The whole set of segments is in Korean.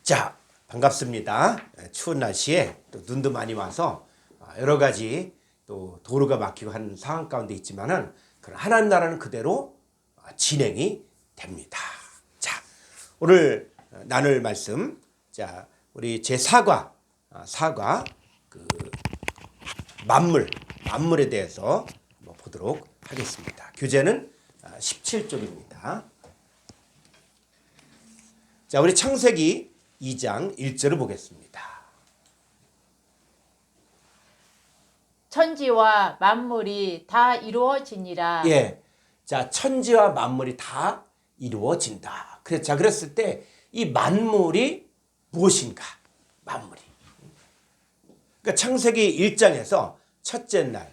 자, 반갑습니다. 추운 날씨에 또 눈도 많이 와서 여러 가지 또 도로가 막히고 하는 상황 가운데 있지만은 그런 하나님 나라는 그대로 진행이 됩니다. 자, 오늘 나눌 말씀, 자, 우리 제 사과 그 만물에 대해서 보도록 하겠습니다. 교재는 17쪽입니다. 자, 우리 창세기 2장 1절을 보겠습니다. 천지와 만물이 다 이루어지니라. 예. 자, 천지와 만물이 다 이루어진다. 자, 그랬을 때 이 만물이 무엇인가? 만물이. 그러니까 창세기 1장에서 첫째 날,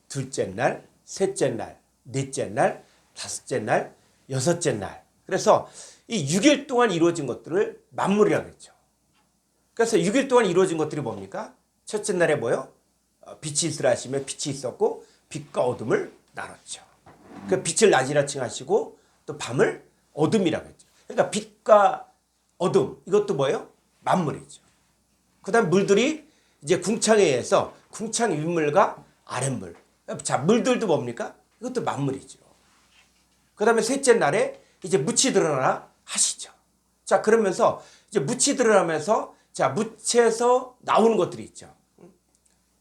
둘째 날, 셋째 날, 넷째 날, 다섯째 날, 여섯째 날. 그래서 이 6일 동안 이루어진 것들을 만물이라고 했죠. 그래서 6일 동안 이루어진 것들이 뭡니까? 첫째 날에 뭐요? 빛이 있으라 하시며 빛이 있었고 빛과 어둠을 나눴죠. 그 빛을 낮이라 칭하시고 또 밤을 어둠이라고 했죠. 그러니까 빛과 어둠, 이것도 뭐예요? 만물이죠. 그 다음 물들이 이제 궁창에 의해서 궁창 윗물과 아랫물. 자, 물들도 뭡니까? 이것도 만물이죠. 그 다음에 셋째 날에 이제 묻이 드러나라 하시죠. 자, 그러면서 이제 묻이 드러나면서 자, 묻에서 나오는 것들이 있죠.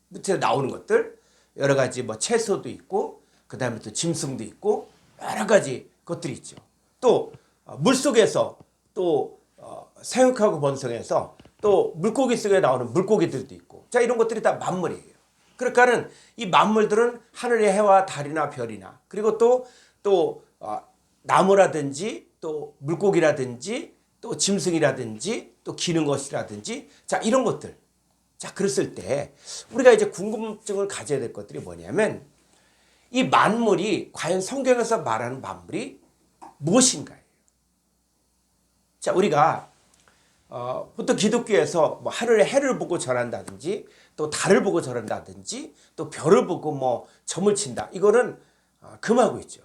묻에서 나오는 것들, 여러 가지 뭐 채소도 있고, 그 다음에 또 짐승도 있고, 여러 가지 것들이 있죠. 또 물속에서 또 생육하고 번성해서 또 물고기 속에 나오는 물고기들도 있고, 자, 이런 것들이 다 만물이에요. 그러니까는 이 만물들은 하늘의 해와 달이나 별이나, 그리고 또 나무라든지 또 물고기라든지 또 짐승이라든지 또 기는 것이라든지, 자, 이런 것들. 자, 그랬을 때 우리가 이제 궁금증을 가져야 될 것들이 뭐냐면 이 만물이 과연 성경에서 말하는 만물이 무엇인가요? 자, 우리가 보통 기독교에서 뭐 하늘의 해를 보고 절한다든지 또 달을 보고 절한다든지 또 별을 보고 뭐 점을 친다. 이거는 금하고 있죠.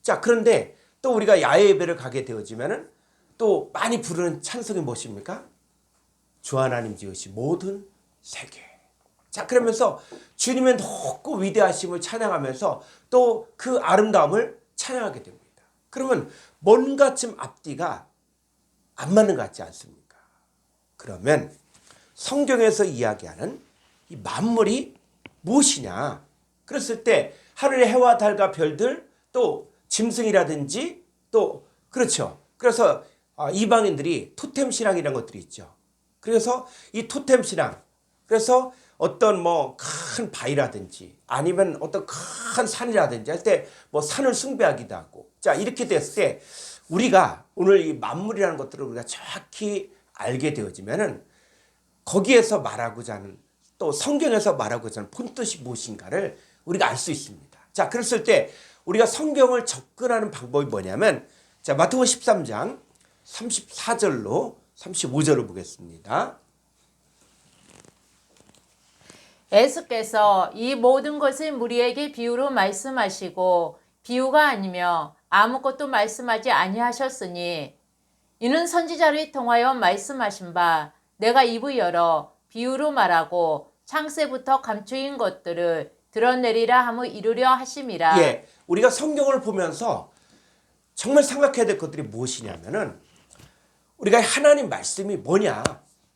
자, 그런데 또 우리가 야외 예배를 가게 되어지면은 또 많이 부르는 찬송이 무엇입니까? 주 하나님 지으신 모든 세계. 자, 그러면서 주님의 높고 위대하심을 찬양하면서 또 그 아름다움을 찬양하게 됩니다. 그러면 뭔가 좀 앞뒤가 안 맞는 것 같지 않습니까? 그러면 성경에서 이야기하는 이 만물이 무엇이냐? 그랬을 때 하늘의 해와 달과 별들, 또 짐승이라든지 또 그렇죠. 그래서 이방인들이 토템 신앙이라는 것들이 있죠. 그래서 이 토템 신앙, 그래서 어떤 뭐 큰 바위라든지 아니면 어떤 큰 산이라든지 할 때 뭐 산을 숭배하기도 하고, 자, 이렇게 됐을 때 우리가 오늘 이 만물이라는 것들을 우리가 정확히 알게 되어지면은 거기에서 말하고자 하는, 또 성경에서 말하고자 하는 본뜻이 무엇인가를 우리가 알 수 있습니다. 자, 그랬을 때 우리가 성경을 접근하는 방법이 뭐냐면, 자, 마태복음 13장 34절로 35절을 보겠습니다. 예수께서 이 모든 것을 무리에게 비유로 말씀하시고 비유가 아니며 아무것도 말씀하지 아니하셨으니 이는 선지자를 통하여 말씀하신 바 내가 입을 열어 비유로 말하고 창세부터 감추인 것들을 드러내리라 함을 이루려 하심이라. 예, 우리가 성경을 보면서 정말 생각해야 될 것들이 무엇이냐면은 우리가 하나님 말씀이 뭐냐.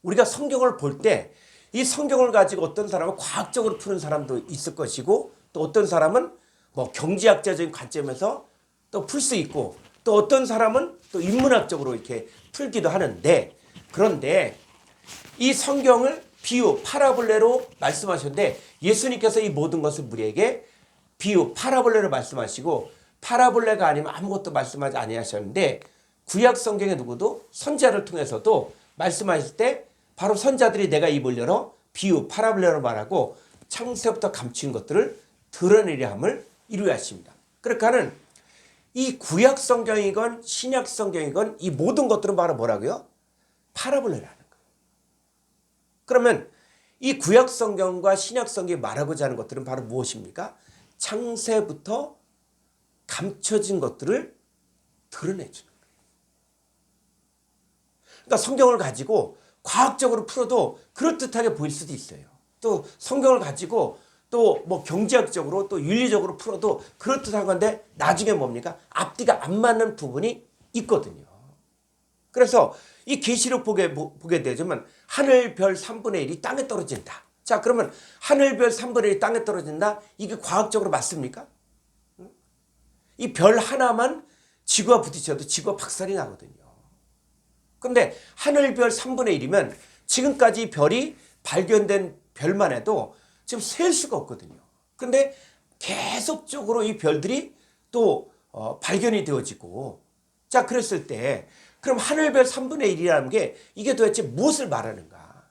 우리가 성경을 볼 때 이 성경을 가지고 어떤 사람은 과학적으로 푸는 사람도 있을 것이고, 또 어떤 사람은 뭐 경제학자적인 관점에서 또 풀 수 있고, 또 어떤 사람은 또 인문학적으로 이렇게 풀기도 하는데, 그런데 이 성경을 비유, 파라볼레로 말씀하셨는데 예수님께서 이 모든 것을 우리에게 비유, 파라볼레로 말씀하시고, 파라볼레가 아니면 아무것도 말씀하지 아니하셨는데 구약 성경의 누구도 선지자를 통해서도 말씀하실 때 바로 선자들이 내가 입을 열어 비유, 파라볼레로 말하고 창세부터 감춘 것들을 드러내려 함을 이루어야 하십니다. 그러니까는 이 구약 성경이건 신약 성경이건 이 모든 것들은 바로 뭐라고요? 파라볼레라는 거예요. 그러면 이 구약 성경과 신약 성경이 말하고자 하는 것들은 바로 무엇입니까? 창세부터 감춰진 것들을 드러내주는 거예요. 그러니까 성경을 가지고 과학적으로 풀어도 그럴듯하게 보일 수도 있어요. 또 성경을 가지고 또 뭐 경제학적으로 또 윤리적으로 풀어도 그럴듯한 건데 나중에 뭡니까? 앞뒤가 안 맞는 부분이 있거든요. 그래서 이 계시록 보게 되면 하늘 별 3분의 1이 땅에 떨어진다. 자, 그러면 하늘 별 3분의 1이 땅에 떨어진다? 이게 과학적으로 맞습니까? 이 별 하나만 지구와 부딪혀도 지구가 박살이 나거든요. 그런데 하늘 별 3분의 1이면 지금까지 별이 발견된 별만 해도 지금 셀 수가 없거든요. 그런데 계속적으로 이 별들이 또 발견이 되어지고, 자, 그랬을 때 그럼 하늘별 3분의 1이라는 게 이게 도대체 무엇을 말하는가?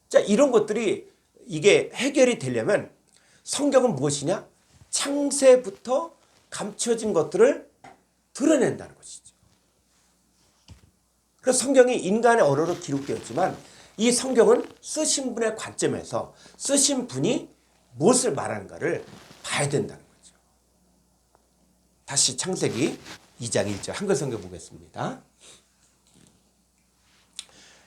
자, 이런 것들이 이게 해결이 되려면 성경은 무엇이냐? 창세부터 감춰진 것들을 드러낸다는 것이죠. 그래서 성경이 인간의 언어로 기록되었지만 이 성경은 쓰신 분의 관점에서 쓰신 분이 무엇을 말하는가를 봐야 된다는 거죠. 다시 창세기 2장 1절 한글 성경 보겠습니다.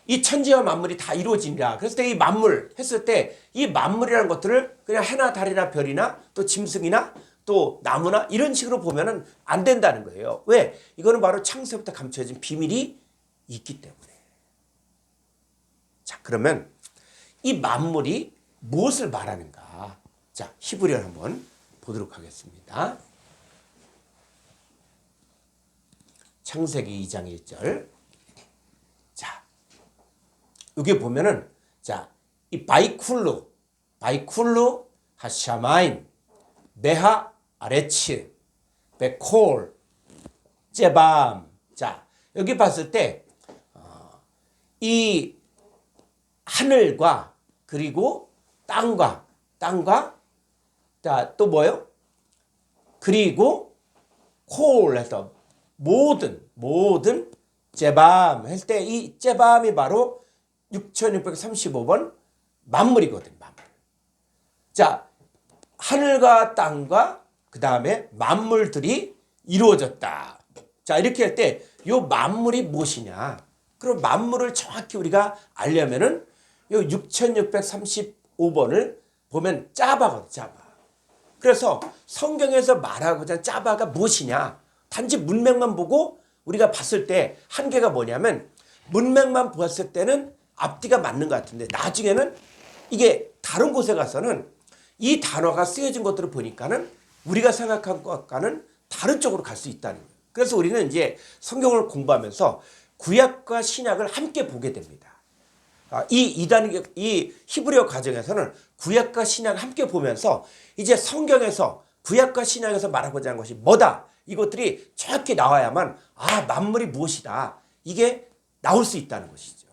이 천지와 만물이 다 이루어지니라. 그랬을 때 이 만물 했을 때 이 만물이라는 것들을 그냥 해나 달이나 별이나 또 짐승이나 또 나무나 이런 식으로 보면은 안 된다는 거예요. 왜? 이거는 바로 창세부터 감춰진 비밀이 있기 때문에. 자, 그러면 이 만물이 무엇을 말하는가? 자, 히브리어를 한번 보도록 하겠습니다. 창세기 2장 1절. 자, 여기 보면은, 자, 이 바이쿨루 하샤마임, 메하 아레치, 베콜, 제밤. 자, 여기 봤을 때, 이 하늘과 그리고 땅과, 자, 또 뭐요? 그리고 콜 해서 모든 제밤 할 때 이 제밤이 바로 6635번 만물이거든요. 만물. 자, 하늘과 땅과 그 다음에 만물들이 이루어졌다. 자, 이렇게 할 때 이 만물이 무엇이냐? 그럼 만물을 정확히 우리가 알려면은 이 6635번을 보면 짜바거든요. 짜바. 그래서 성경에서 말하고자 짜바가 무엇이냐? 단지 문맥만 보고 우리가 봤을 때 한계가 뭐냐면 문맥만 보았을 때는 앞뒤가 맞는 것 같은데 나중에는 이게 다른 곳에 가서는 이 단어가 쓰여진 것들을 보니까는 우리가 생각한 것과는 다른 쪽으로 갈 수 있다는 거예요. 그래서 우리는 이제 성경을 공부하면서 구약과 신약을 함께 보게 됩니다. 이 히브리어 과정에서는 구약과 신약을 함께 보면서 이제 성경에서 구약과 신약에서 말하고자 하는 것이 뭐다. 이것들이 정확히 나와야만 만물이 무엇이다. 이게 나올 수 있다는 것이죠.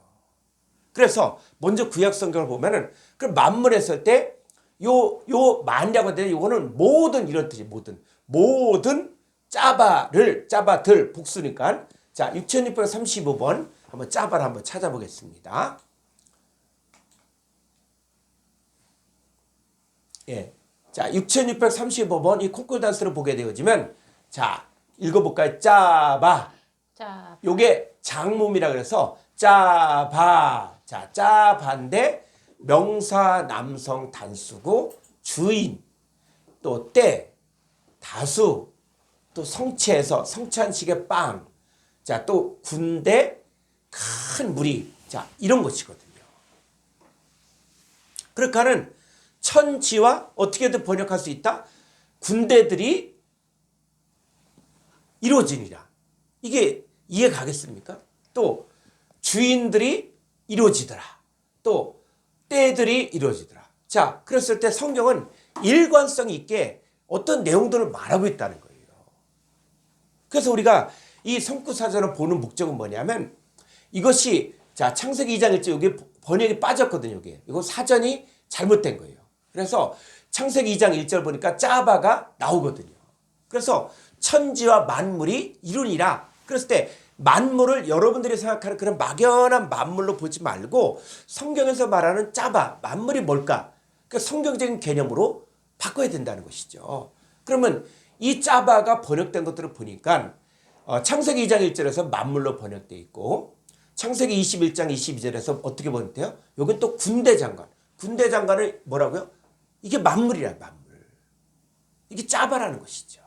그래서 먼저 구약 성경을 보면은 그 만물 했을 때 요 만이라고 하는데 요거는 모든 이런 뜻이 모든 짜바들 복수니까 자 6635번 한번 짜바를 한번 찾아보겠습니다. 예. 자 6635번 이 콩쿨단스를 보게 되어지면 자 읽어볼까요? 짜바. 요게 장모음이라 그래서 짜바. 자 짜바인데 명사 남성 단수고 주인 또 때 다수 또 성체에서 성찬식의 빵 자 또 군대 큰 무리 자 이런 것이거든요. 그러니까는 천지와 어떻게든 번역할 수 있다. 군대들이 이루어지니라. 이게 이해 가겠습니까? 또 주인들이 이루어지더라. 또 때들이 이루어지더라. 자, 그랬을 때 성경은 일관성 있게 어떤 내용들을 말하고 있다는 거예요. 그래서 우리가 이 성구사전을 보는 목적은 뭐냐면 이것이 자 창세기 2장 1절 여기 번역이 빠졌거든요. 여기. 이거 사전이 잘못된 거예요. 그래서 창세기 2장 1절 보니까 짜바가 나오거든요. 그래서 천지와 만물이 이루니라. 그랬을 때 만물을 여러분들이 생각하는 그런 막연한 만물로 보지 말고 성경에서 말하는 짜바, 만물이 뭘까? 그러니까 성경적인 개념으로 바꿔야 된다는 것이죠. 그러면 이 짜바가 번역된 것들을 보니까 창세기 2장 1절에서 만물로 번역되어 있고 창세기 21장 22절에서 어떻게 번역돼요? 여긴 또 군대 장관. 군대 장관을 뭐라고요? 이게 만물이라 만물. 이게 짜바라는 것이죠.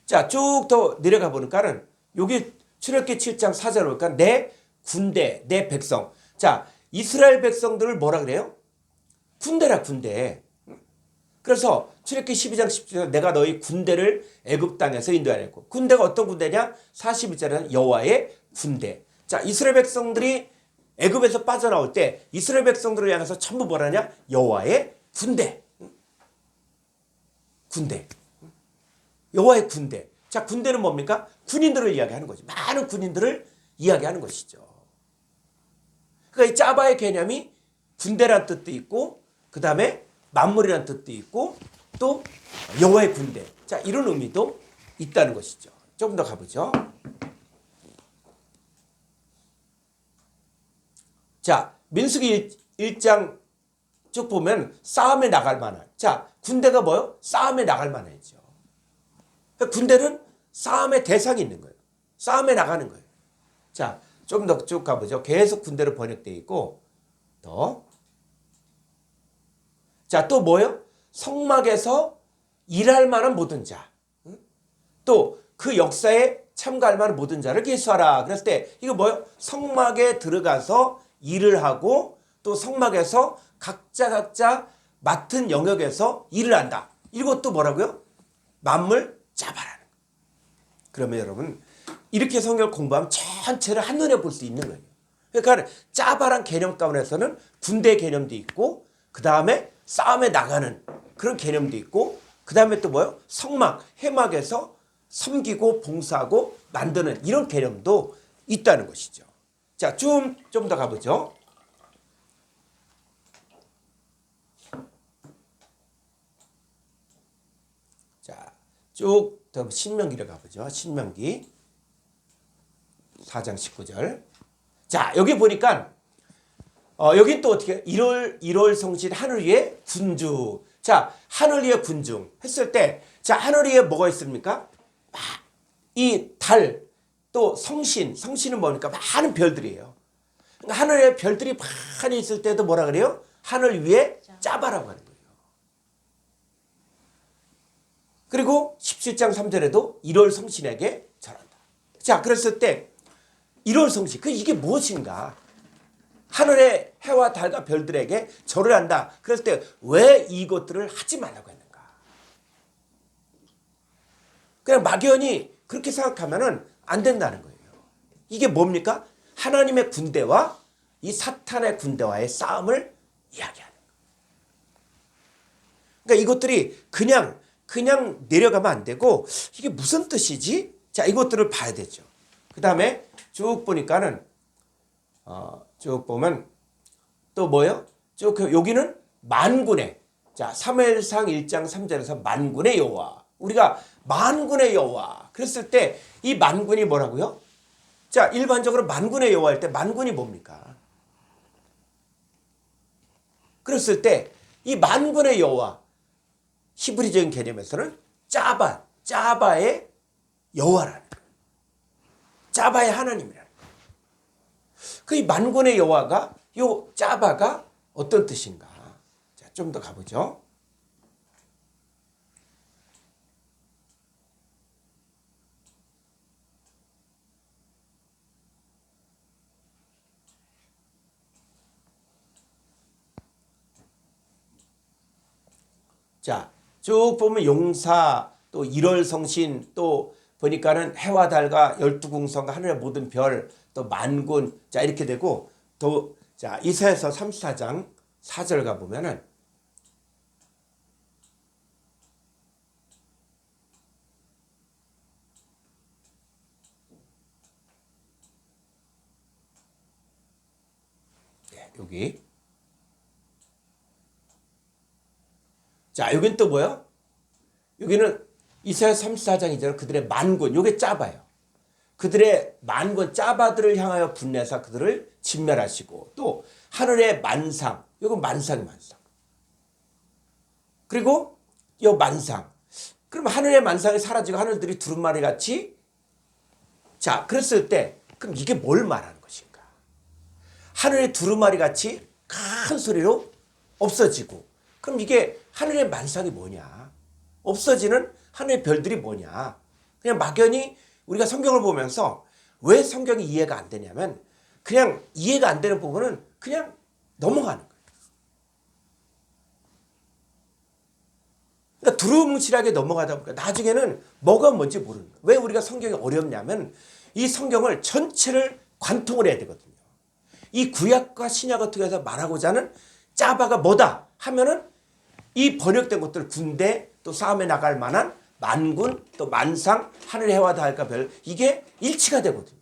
자, 쭉 더 내려가 보니까는 여기 출애굽기 7장 4절을 보니까 내 군대, 내 백성. 자, 이스라엘 백성들을 뭐라 그래요? 군대라 군대. 그래서 출애굽기 12장 10절에 내가 너희 군대를 애굽 땅에서 인도하였고 군대가 어떤 군대냐? 41절에는 여호와의 군대. 자, 이스라엘 백성들이 애굽에서 빠져나올 때 이스라엘 백성들을 향해서 전부 뭐라냐? 여호와의 군대. 군대. 여호와의 군대. 자, 군대는 뭡니까? 군인들을 이야기하는 거지. 많은 군인들을 이야기하는 것이죠. 그러니까 이 짜바의 개념이 군대란 뜻도 있고 그 다음에 만물이란 뜻도 있고 또 여호와의 군대. 자, 이런 의미도 있다는 것이죠. 조금 더 가보죠. 자, 민수기 1장 쭉 보면 싸움에 나갈 만한. 자, 군대가 뭐요? 싸움에 나갈 만하죠. 그러니까 군대는 싸움의 대상이 있는 거예요. 싸움에 나가는 거예요. 자, 좀 더 쭉 가보죠. 계속 군대로 번역되어 있고 더. 자, 또 뭐예요? 성막에서 일할 만한 모든 자. 또 그 역사에 참가할 만한 모든 자를 계수하라. 그랬을 때 이거 뭐예요? 성막에 들어가서 일을 하고 또 성막에서 각자 맡은 영역에서 일을 한다. 이것도 뭐라고요? 만물 짜바라는 거예요. 그러면 여러분 이렇게 성경을 공부하면 전체를 한눈에 볼 수 있는 거예요. 그러니까 짜바란 개념 가운데서는 군대 개념도 있고 그 다음에 싸움에 나가는 그런 개념도 있고 그 다음에 또 뭐예요? 성막, 회막에서 섬기고 봉사하고 만드는 이런 개념도 있다는 것이죠. 자, 좀 더 가보죠. 자, 쭉 더 신명기를 가보죠. 신명기 4장 19절. 자, 여기 보니까 여긴 또 어떻게 1월 성신 하늘 위에 군주. 자, 하늘 위에 군중 했을 때 자, 하늘 위에 뭐가 있습니까? 이 달, 또 성신은 뭡니까? 많은 별들이에요. 그러니까 하늘에 별들이 많이 있을 때도 뭐라 그래요? 하늘 위에 짜바라고 하는 거예요. 그리고 17장 3절에도 1월 성신에게 절한다. 자, 그랬을 때 1월 성신, 이게 무엇인가? 하늘의 해와 달과 별들에게 절을 한다. 그랬을 때 왜 이것들을 하지 말라고 했는가? 그냥 막연히 그렇게 생각하면은 안 된다는 거예요. 이게 뭡니까? 하나님의 군대와 이 사탄의 군대와의 싸움을 이야기하는 거예요. 그러니까 이것들이 그냥 내려가면 안 되고 이게 무슨 뜻이지? 자, 이것들을 봐야 되죠. 그 다음에 쭉 보니까는 쭉 보면 또 뭐예요? 쭉 여기는 만군의 자, 사무엘상 1장 3절에서 만군의 여호와. 우리가 만군의 여호와 그랬을 때 이 만군이 뭐라고요? 자, 일반적으로 만군의 여호와 할 때 만군이 뭡니까? 그랬을 때 이 만군의 여호와 히브리적인 개념에서는 짜바의 여호와라는 거예요. 짜바의 하나님이라는 거예요. 그 이 만군의 여호와가 요 짜바가 어떤 뜻인가? 자, 좀 더 가보죠. 자, 쭉 보면 용사, 또 1월 성신, 또 보니까는 해와 달과 12궁성과 하늘의 모든 별, 또 만군, 자, 이렇게 되고, 또, 자, 이사야서 34장 4절 가보면은, 네, 여기. 자, 여긴 또 뭐예요? 여기는 이사야 34장 2절 그들의 만군, 요게 짜바예요. 그들의 만군, 짜바들을 향하여 분내사 그들을 진멸하시고 또 하늘의 만상, 요건 만상. 그리고 요 만상, 그럼 하늘의 만상이 사라지고 하늘들이 두루마리 같이 자, 그랬을 때 그럼 이게 뭘 말하는 것인가? 하늘의 두루마리 같이 큰 소리로 없어지고 그럼 이게 하늘의 만상이 뭐냐? 없어지는 하늘의 별들이 뭐냐? 그냥 막연히 우리가 성경을 보면서 왜 성경이 이해가 안 되냐면 그냥 이해가 안 되는 부분은 그냥 넘어가는 거예요. 그러니까 두루뭉실하게 넘어가다 보니까 나중에는 뭐가 뭔지 모르는 거예요. 왜 우리가 성경이 어렵냐면 이 성경을 전체를 관통을 해야 되거든요. 이 구약과 신약을 통해서 말하고자 하는 짜바가 뭐다 하면은 이 번역된 것들 군대 또 싸움에 나갈 만한 만군 또 만상 하늘의 해와 달과 별 이게 일치가 되거든요.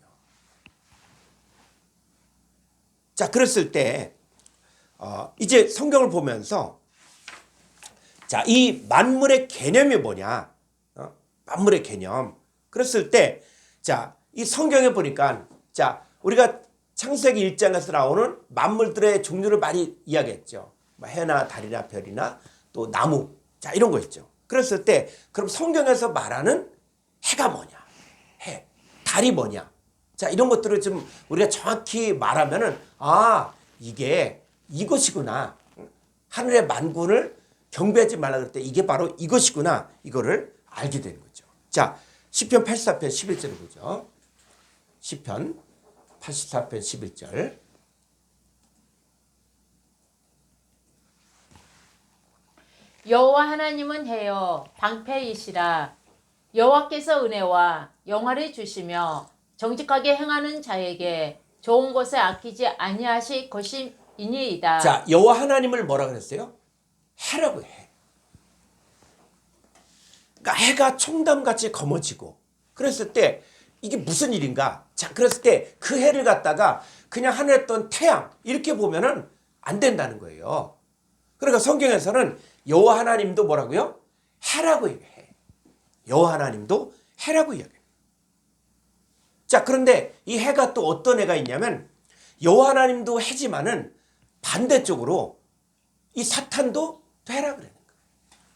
자 그랬을 때 이제 성경을 보면서 자, 이 만물의 개념이 뭐냐? 만물의 개념. 그랬을 때, 자, 이 성경에 보니까, 자, 우리가 창세기 1장에서 나오는 만물들의 종류를 많이 이야기했죠. 뭐 해나 달이나 별이나 또 나무. 자, 이런 거 있죠. 그랬을 때, 그럼 성경에서 말하는 해가 뭐냐? 해. 달이 뭐냐? 자, 이런 것들을 좀 우리가 정확히 말하면은, 아, 이게 이것이구나. 하늘의 만군을 경배하지 말라 그럴 때 이게 바로 이것이구나 이거를 알게 되는 거죠. 자, 시편 84편 11절 보죠. 시편 84편 11절. 여호와 하나님은 해요 방패이시라. 여호와께서 은혜와 영화를 주시며 정직하게 행하는 자에게 좋은 것을 아끼지 아니하실 것이니이다. 자, 여호와 하나님을 뭐라 그랬어요? 해라고 해. 그러니까 해가 총담같이 검어지고 그랬을 때 이게 무슨 일인가? 자, 그랬을 때 그 해를 갖다가 그냥 하늘에 떴던 태양 이렇게 보면은 안 된다는 거예요. 그러니까 성경에서는 여호와 하나님도 뭐라고요? 해라고 해. 여호와 하나님도 해라고 이야기해요. 자, 그런데 이 해가 또 어떤 해가 있냐면 여호와 하나님도 해지만은 반대쪽으로 이 사탄도 해라 그러는 거예요.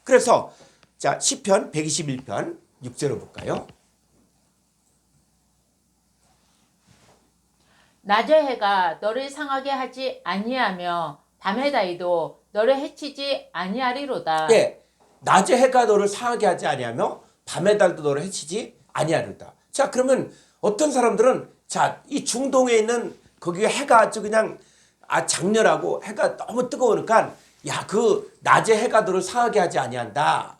그래서 자 시편 121편 6절을 볼까요? 낮의 해가 너를 상하게 하지 아니하며 밤의 달도 너를 해치지 아니하리로다. 네, 낮의 해가 너를 상하게 하지 아니하며 밤의 달도 너를 해치지 아니하리로다. 자 그러면 어떤 사람들은 자 이 중동에 있는 거기 해가 아주 그냥 장렬하고 해가 너무 뜨거우니까 야, 그 낮에 해가 너를 상하게 하지 아니한다.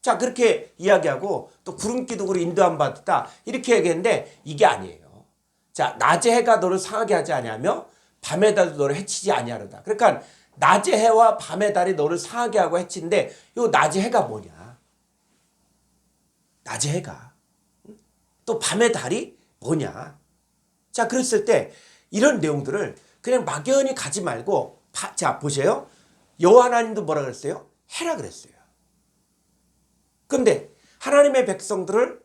자, 그렇게 이야기하고 또 구름 기둥으로 인도함 받았다. 이렇게 얘기했는데 이게 아니에요. 자, 낮에 해가 너를 상하게 하지 아니하며 밤의 달도 너를 해치지 아니하려다. 그러니까 낮의 해와 밤의 달이 너를 상하게 하고 해치는데 요 낮의 해가 뭐냐? 낮의 해가. 또 밤의 달이 뭐냐? 자, 그랬을 때 이런 내용들을 그냥 막연히 가지 말고 자, 보세요. 여호와 하나님도 뭐라 그랬어요? 해라 그랬어요. 그런데 하나님의 백성들을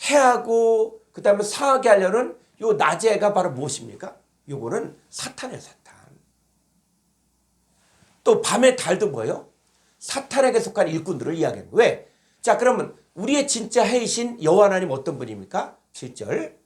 해하고 그 다음에 상하게 하려는 요 낮의 해가 바로 무엇입니까? 요거는 사탄이에요, 사탄. 또 밤의 달도 뭐예요? 사탄에게 속한 일꾼들을 이야기하는 거예요. 왜? 자, 그러면 우리의 진짜 해이신 여호와 하나님 어떤 분입니까? 7절.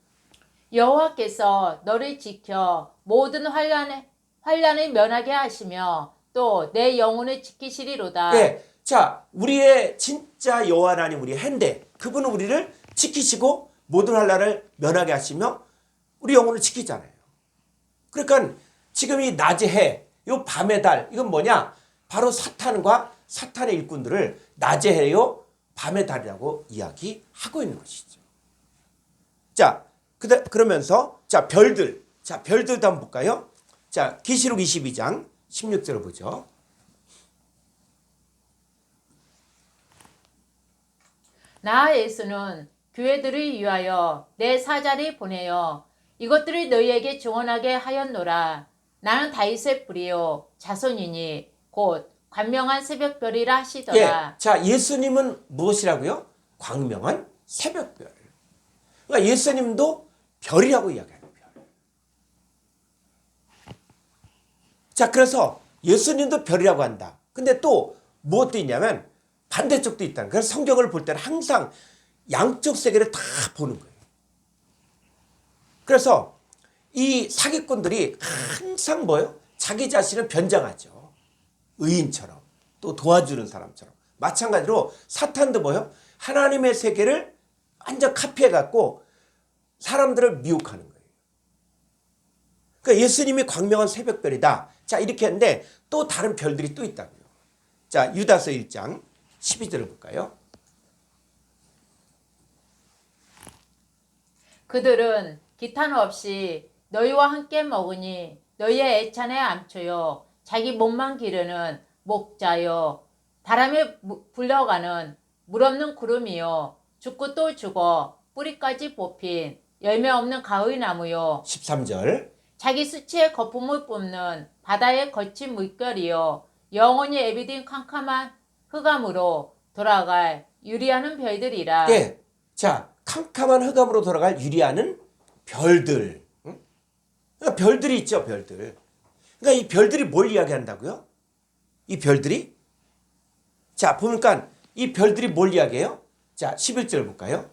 여호와께서 너를 지켜 모든 환난을 면하게 하시며 또 내 영혼을 지키시리로다. 네. 자, 우리의 진짜 여호와 하나님 우리 해인데 그분은 우리를 지키시고 모든 환난을 면하게 하시며 우리 영혼을 지키잖아요. 그러니까 지금 이 낮의 해, 이 밤의 달 이건 뭐냐? 바로 사탄과 사탄의 일꾼들을 낮의 해요, 밤의 달이라고 이야기하고 있는 것이죠. 자, 그러면서 자 별들도 한번 볼까요? 자, 계시록 22장 16절을 보죠. 나 예수는 교회들을 위하여 내 사자를 보내어 이것들을 너희에게 증언하게 하였노라. 나는 다윗의 뿌리요 자손이니 곧 광명한 새벽별이라 하시더라. 예, 자, 예수님은 무엇이라고요? 광명한 새벽별. 그러니까 예수님도 별이라고 이야기해요. 별. 자, 그래서 예수님도 별이라고 한다. 근데 또 무엇도 있냐면 반대쪽도 있다는. 그래서 성경을 볼 때는 항상 양쪽 세계를 다 보는 거예요. 그래서 이 사기꾼들이 항상 뭐예요? 자기 자신을 변장하죠. 의인처럼, 또 도와주는 사람처럼. 마찬가지로 사탄도 뭐예요? 하나님의 세계를 완전 카피해갖고 사람들을 미혹하는 거예요. 그러니까 예수님이 광명한 새벽별이다. 자, 이렇게 했는데 또 다른 별들이 또 있다고요. 자, 유다서 1장 12절을 볼까요? 그들은 기탄 없이 너희와 함께 먹으니 너희의 애찬의 암초요 자기 몸만 기르는 목자요 바람에 불려가는 물 없는 구름이요 죽고 또 죽어 뿌리까지 뽑힌 열매 없는 가의 나무요 13절. 자기 수치의 거품을 뿜는 바다의 거친 물결이요 영원히 애비딘 캄캄한 흑암으로 돌아갈 유리하는 별들이라. 예. 자, 캄캄한 흑암으로 돌아갈 유리하는 별들. 응? 그러니까 별들이 있죠, 별들. 그러니까 이 별들이 뭘 이야기한다고요? 이 별들이? 자, 보니까 이 별들이 뭘 이야기해요? 자, 11절 볼까요?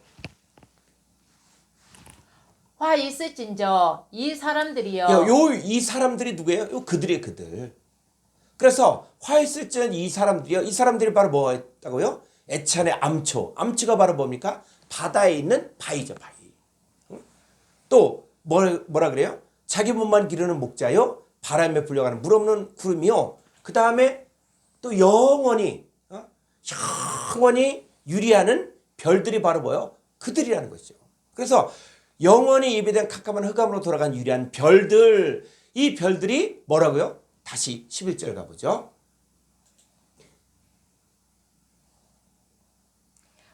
화 있을진저 이 사람들이여. 이 사람들이 누구예요? 요 그들이에요, 그들. 그래서 화 있을진 이 사람들이요. 이 사람들이 바로 뭐였다고요? 애찬의 암초. 암초가 바로 뭡니까? 바다에 있는 바위죠, 바위. 또 뭐라 그래요? 자기 몸만 기르는 목자요. 바람에 불려가는 물 없는 구름이요. 그 다음에 또 영원히 유리하는 별들이 바로 뭐예요? 그들이라는 것이죠. 그래서 영원히 예비된 캄캄한 흑암으로 돌아간 유리한 별들, 이 별들이 뭐라고요? 다시 11절 가보죠.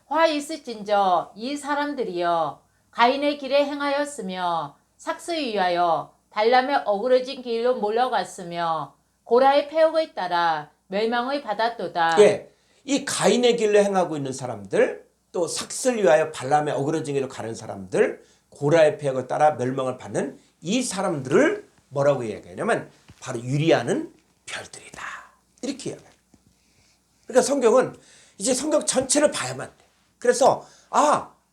화 있을진저 이 사람들이여 가인의 길에 행하였으며 삭스에 위하여 발람의 어그러진 길로 몰려갔으며 고라의 폐역을 따라 멸망을 받았도다. 예, 이 가인의 길로 행하고 있는 사람들, 또 삭스를 위하여 발람의 어그러진 길로 가는 사람들, 고라의 폐역을 따라 멸망을 받는 이 사람들을 뭐라고 얘기하냐면 바로 유리하는 별들이다. 이렇게 이야기해요. 그러니까 성경은 이제 성경 전체를 봐야만 돼. 그래서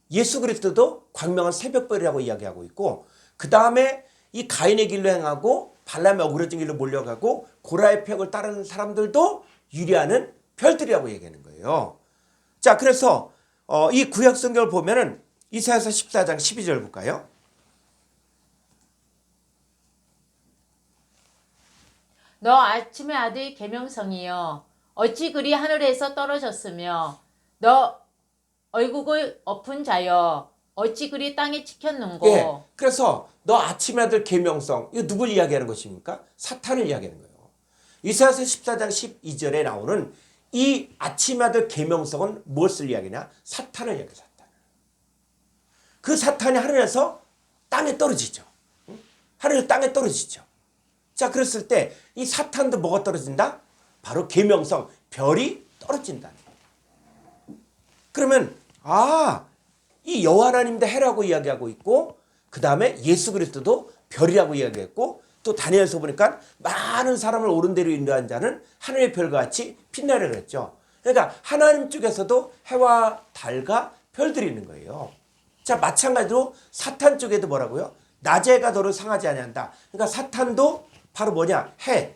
예수 그리스도도 광명한 새벽별이라고 이야기하고 있고, 그 다음에 이 가인의 길로 행하고 발람의 어그러진 길로 몰려가고 고라의 폐역을 따르는 사람들도 유리하는 별들이라고 얘기하는 거예요. 자, 그래서 이 구약 성경을 보면은 이사야서 14장 12절 볼까요? 너 아침의 아들 계명성이여 어찌 그리 하늘에서 떨어졌으며 너 얼굴을 엎은 자여 어찌 그리 땅에 찍혔는고. 예, 그래서 너 아침의 아들 계명성, 이거 누굴 이야기하는 것입니까? 사탄을 이야기하는 거예요. 이사야서 14장 12절에 나오는 이 아침의 아들 계명성은 무엇을 이야기하냐? 사탄을 이야기해요. 사탄. 그 사탄이 하늘에서 땅에 떨어지죠. 하늘에서 땅에 떨어지죠. 자, 그랬을 때 이 사탄도 뭐가 떨어진다? 바로 계명성, 별이 떨어진다. 그러면 이 여호와 하나님도 해라고 이야기하고 있고, 그 다음에 예수 그리스도도 별이라고 이야기했고, 또 다니엘서 보니까 많은 사람을 옳은 대로 인도한 자는 하늘의 별과 같이 빛나려 그랬죠. 그러니까 하나님 쪽에서도 해와 달과 별들이 있는 거예요. 자, 마찬가지로 사탄 쪽에도 뭐라고요? 낮에가 너를 상하지 아니한다. 그러니까 사탄도 바로 뭐냐? 해.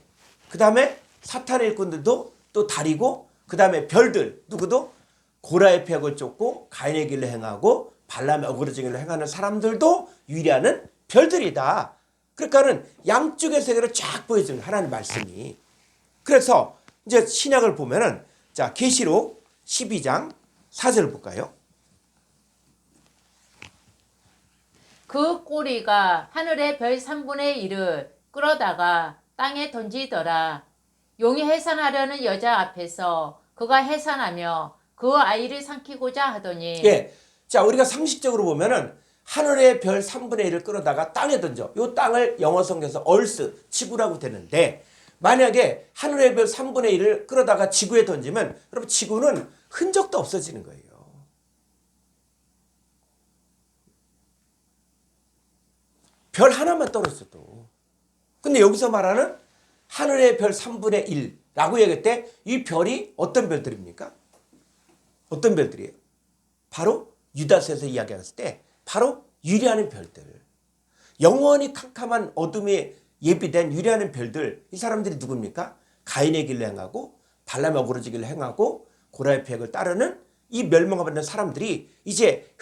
그 다음에 사탄의 일꾼들도 또 달이고, 그 다음에 별들, 누구도 고라의 폐역을 쫓고 가인의 길로 행하고 발람의 어그러진 길로 행하는 사람들도 유리하는 별들이다. 그러니까는 양쪽의 세계를 쫙 보여주는 하나님 말씀이. 그래서 이제 신약을 보면은 자, 계시록 12장 4절을 볼까요? 그 꼬리가 하늘의 별 3분의 1을 끌어다가 땅에 던지더라. 용이 해산하려는 여자 앞에서 그가 해산하며 그 아이를 삼키고자 하더니. 예. 자, 우리가 상식적으로 보면은 하늘의 별 3분의 1을 끌어다가 땅에 던져. 요 땅을 영어 성경에서 얼스, 지구라고 되는데, 만약에 하늘의 별 3분의 1을 끌어다가 지구에 던지면 여러분 지구는 흔적도 없어지는 거예요. 별 하나만 떨어져도. 근데 여기서 말하는 하늘의 별 3분의 1라고 얘기할 때 이 별이 어떤 별들입니까? 어떤 별들이에요? 바로 유다서에서 이야기했을 때 바로 유리하는 별들. 영원히 캄캄한 어둠에 예비된 유리하는 별들. 이 사람들이 누굽니까? 가인의 길을 행하고 발람의 어그러지기를 행하고 고라의 폐역을 따르는 이 멸망받는 사람들이 이제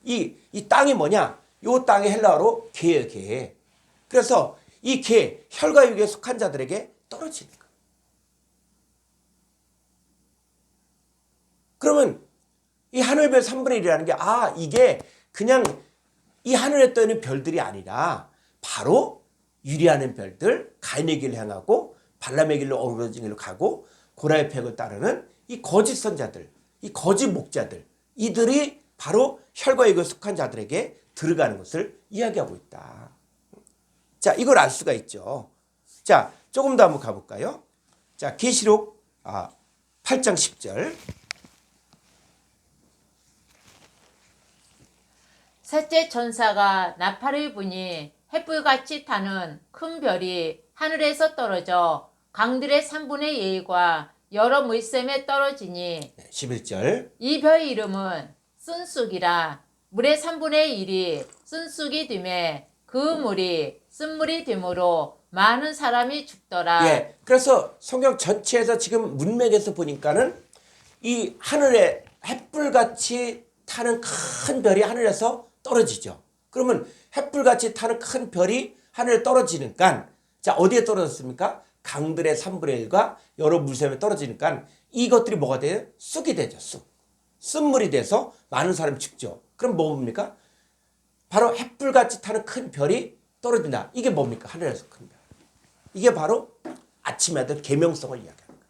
이 땅이 뭐냐? 이 땅이 헬라어로 개예요, 개. 그래서 이 개, 혈과육에 속한 자들에게 떨어지는 거예요. 그러면 이 하늘별 3분의 1이라는 게 이게 그냥 이 하늘에 떠 있는 별들이 아니라 바로 유리하는 별들, 가인의 길을 행하고 발람의 길로 어우러진 길로 가고 고라의 폐역을 따르는 이 거짓 선자들, 이 거짓 목자들, 이들이 바로 혈과육에 속한 자들에게 들어가는 것을 이야기하고 있다. 자, 이걸 알 수가 있죠. 자, 조금 더 한번 가볼까요? 자, 계시록 8장 10절. 셋째 천사가 나팔을 부니 햇불같이 타는 큰 별이 하늘에서 떨어져 강들의 3분의 1과 여러 물샘에 떨어지니 11절. 이 별 이름은 쓴쑥이라. 물의 3분의 1이 쓴쑥이 됨에 그 물이 쓴물이 되므로 많은 사람이 죽더라. 예. 그래서 성경 전체에서 지금 문맥에서 보니까는 이 하늘에 햇불같이 타는 큰 별이 하늘에서 떨어지죠. 그러면 햇불같이 타는 큰 별이 하늘에 떨어지니까 자, 어디에 떨어졌습니까? 강들의 3분의 1과 여러 물샘에 떨어지니까 이것들이 뭐가 돼요? 쑥이 되죠. 쑥. 쓴물이 돼서 많은 사람이 죽죠. 그럼 뭡니까? 바로 햇불같이 타는 큰 별이 떨어진다. 이게 뭡니까? 하늘에서 큰 별. 이게 바로 아침의 아들 계명성을 이야기하는 거예요.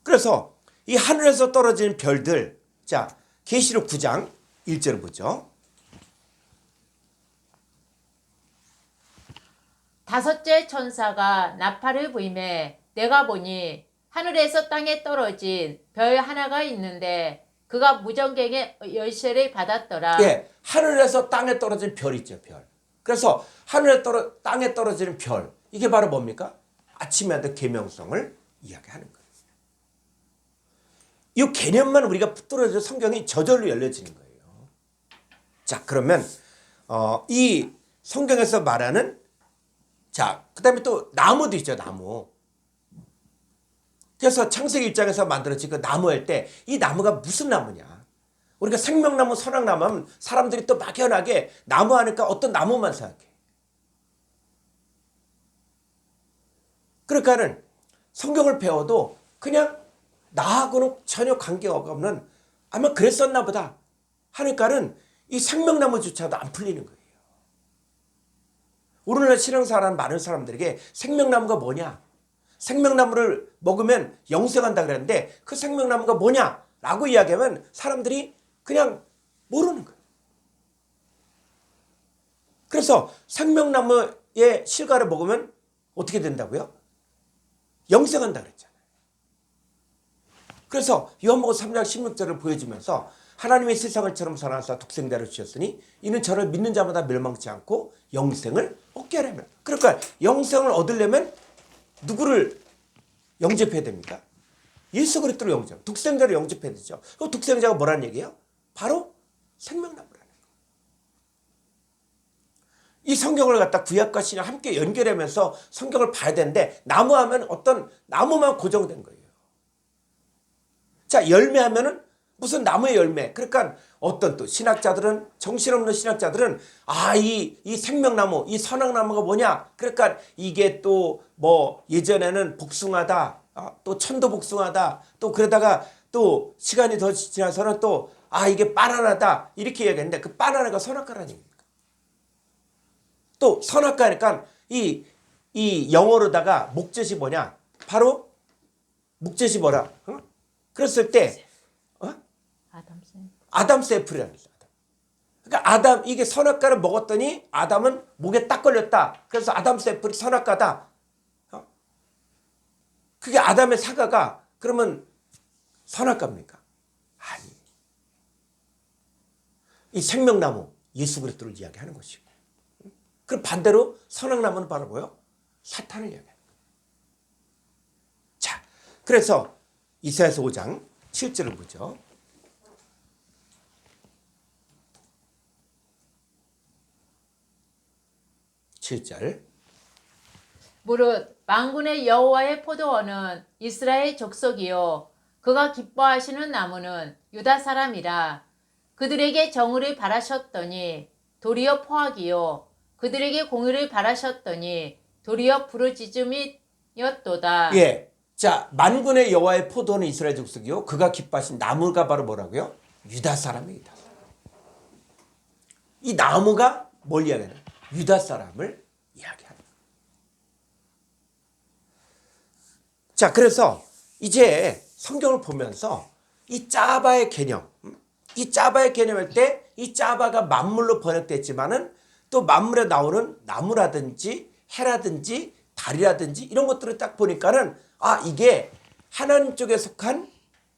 그래서 이 하늘에서 떨어지는 별들, 자, 계시록 9장 1절을 보죠. 다섯째 천사가 나팔을 부임에 내가 보니 하늘에서 땅에 떨어진 별 하나가 있는데 그가 무전갱의 열쇠를 받았더라. 예, 하늘에서 땅에 떨어진 별 있죠, 별. 그래서 땅에 떨어지는 별, 이게 바로 뭡니까? 아침에 아들 계명성을 이야기하는 거예요. 이 개념만 우리가 붙들어져 성경이 저절로 열려지는 거예요. 자, 그러면 이 성경에서 말하는 자, 그 다음에 또 나무도 있죠, 나무. 그래서 창세기 1장에서 만들어진 그 나무 할 때 이 나무가 무슨 나무냐? 우리가 생명나무, 선악나무 하면 사람들이 또 막연하게 나무 하니까 어떤 나무만 생각해. 그러니까는 성경을 배워도 그냥 나하고는 전혀 관계가 없는 아마 그랬었나 보다 하니까는 이 생명나무조차도 안 풀리는 거예요. 오늘날 신앙생활하는 많은 사람들에게 생명나무가 뭐냐? 생명나무를 먹으면 영생한다 그랬는데 그 생명나무가 뭐냐라고 이야기하면 사람들이 그냥 모르는 거예요. 그래서 생명나무의 실과를 먹으면 어떻게 된다고요? 영생한다 그랬잖아요. 그래서 요한복음 3장 16절을 보여주면서 하나님의 세상을 처럼 사랑하사 독생자를 주셨으니 이는 저를 믿는 자마다 멸망치 않고 영생을 얻게 하려면, 그러니까 영생을 얻으려면 누구를 영접해야 됩니까? 예수 그리스도를 영접, 독생자를 영접해야 되죠. 그 독생자가 뭐라는 얘기예요? 바로 생명나무라는 거예요. 이 성경을 갖다 구약과 신약 함께 연결하면서 성경을 봐야 되는데 나무하면 어떤 나무만 고정된 거예요. 자, 열매하면은 무슨 나무의 열매. 그러니까 어떤 또 신학자들은, 정신없는 신학자들은 이 생명나무, 이 선악나무가 뭐냐? 그러니까 이게 또 뭐 예전에는 복숭아다, 또 천도복숭아다, 또 그러다가 또 시간이 더 지나서는 또 이게 바나나다 이렇게 얘기했는데 그 바나나가 선악과라는 얘기입니까? 또 선악과니까 이 영어로다가 목젖이 뭐냐? 바로 목젖이 뭐라? 그랬을 때 아담스 애플이라는 거죠. 그러니까 이게 선악과를 먹었더니 아담은 목에 딱 걸렸다. 그래서 아담스 애플이 선악과다. 그게 아담의 사과가 그러면 선악과입니까? 아니. 이 생명나무 예수 그리스도를 이야기하는 것이고, 그럼 반대로 선악나무는 바로 뭐요? 사탄을 이야기하는 거예요. 자, 그래서 이사야서 5장 7절을 보죠. 7절. 무릇 만군의 여호와의 포도원은 이스라엘 족속이요 그가 기뻐하시는 나무는 유다 사람이라. 그들에게 정의를 바라셨더니 도리어 포악이요 그들에게 공의를 바라셨더니 도리어 부르짖음이었도다. 예. 자, 만군의 여호와의 포도원은 이스라엘 족속이요 그가 기뻐하신 나무가 바로 뭐라고요? 유다 사람이다. 이 나무가 뭘 이야기하냐? 유다 사람을 이야기하는. 자, 그래서 이제 성경을 보면서 이 짜바의 개념, 이 짜바의 개념일 때 이 짜바가 만물로 번역됐지만은 또 만물에 나오는 나무라든지 해라든지 달이라든지 이런 것들을 딱 보니까는 아, 이게 하나님 쪽에 속한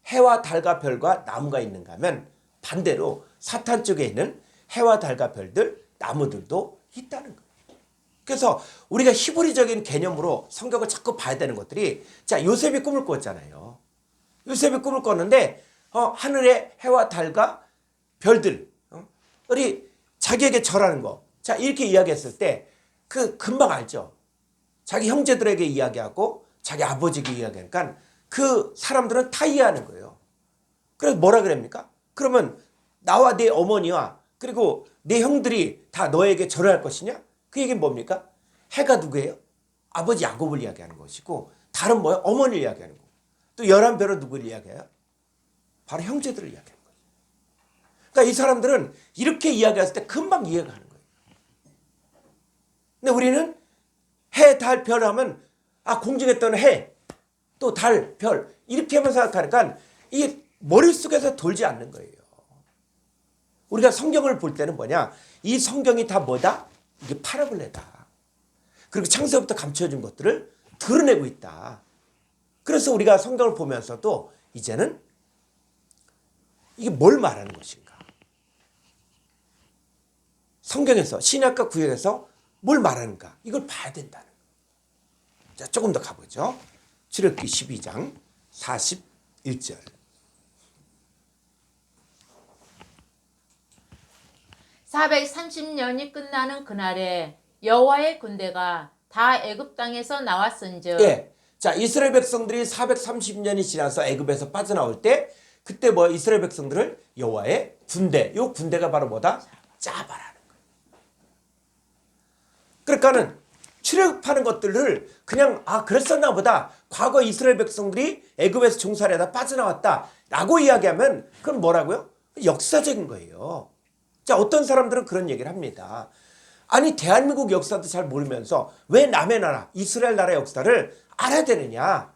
해와 달과 별과 나무가 있는가 하면 반대로 사탄 쪽에 있는 해와 달과 별들, 나무들도 있다는 거예요. 그래서 우리가 히브리적인 개념으로 성경을 자꾸 봐야 되는 것들이, 자, 요셉이 꿈을 꿨잖아요. 요셉이 꿈을 꿨는데 하늘의 해와 달과 별들이 자기에게 절하는 거. 자, 이렇게 이야기했을 때 그 금방 알죠. 자기 형제들에게 이야기하고 자기 아버지에게 이야기하니까 그 사람들은 다 이해하는 거예요. 그래서 뭐라 그럽니까? 그러면 나와 내 어머니와 그리고 내 형들이 다 너에게 절할 것이냐? 그 얘기는 뭡니까? 해가 누구예요? 아버지 야곱을 이야기하는 것이고, 달은 뭐예요? 어머니를 이야기하는 거고, 또 11별은 누구를 이야기해요? 바로 형제들을 이야기하는 거예요. 그러니까 이 사람들은 이렇게 이야기했을 때 금방 이해가 가는 거예요. 근데 우리는 해, 달, 별 하면 아, 공중에 떠는 해, 또 달, 별 이렇게만 생각하니까 이게 머릿속에서 돌지 않는 거예요. 우리가 성경을 볼 때는 뭐냐? 이 성경이 다 뭐다? 이게 파라볼레다. 그리고 창세부터 감춰진 것들을 드러내고 있다. 그래서 우리가 성경을 보면서도 이제는 이게 뭘 말하는 것인가? 성경에서, 신약과 구약에서 뭘 말하는가? 이걸 봐야 된다는 거예요. 자, 조금 더 가보죠. 출애굽기 12장 41절. 430년이 끝나는 그날에 여호와의 군대가 다 애굽 땅에서 나왔은즉. 예. 자, 이스라엘 백성들이 430년이 지나서 애굽에서 빠져나올 때 그때 뭐 이스라엘 백성들을 여호와의 군대, 요 군대가 바로 뭐다? 짜바라는 거예요. 그러니까는 출애굽하는 것들을 그냥 아, 그랬었나 보다. 과거 이스라엘 백성들이 애굽에서 종살이하다 빠져나왔다라고 이야기하면 그건 뭐라고요? 역사적인 거예요. 자, 어떤 사람들은 그런 얘기를 합니다. 아니, 대한민국 역사도 잘 모르면서 왜 남의 나라, 이스라엘 나라 역사를 알아야 되느냐?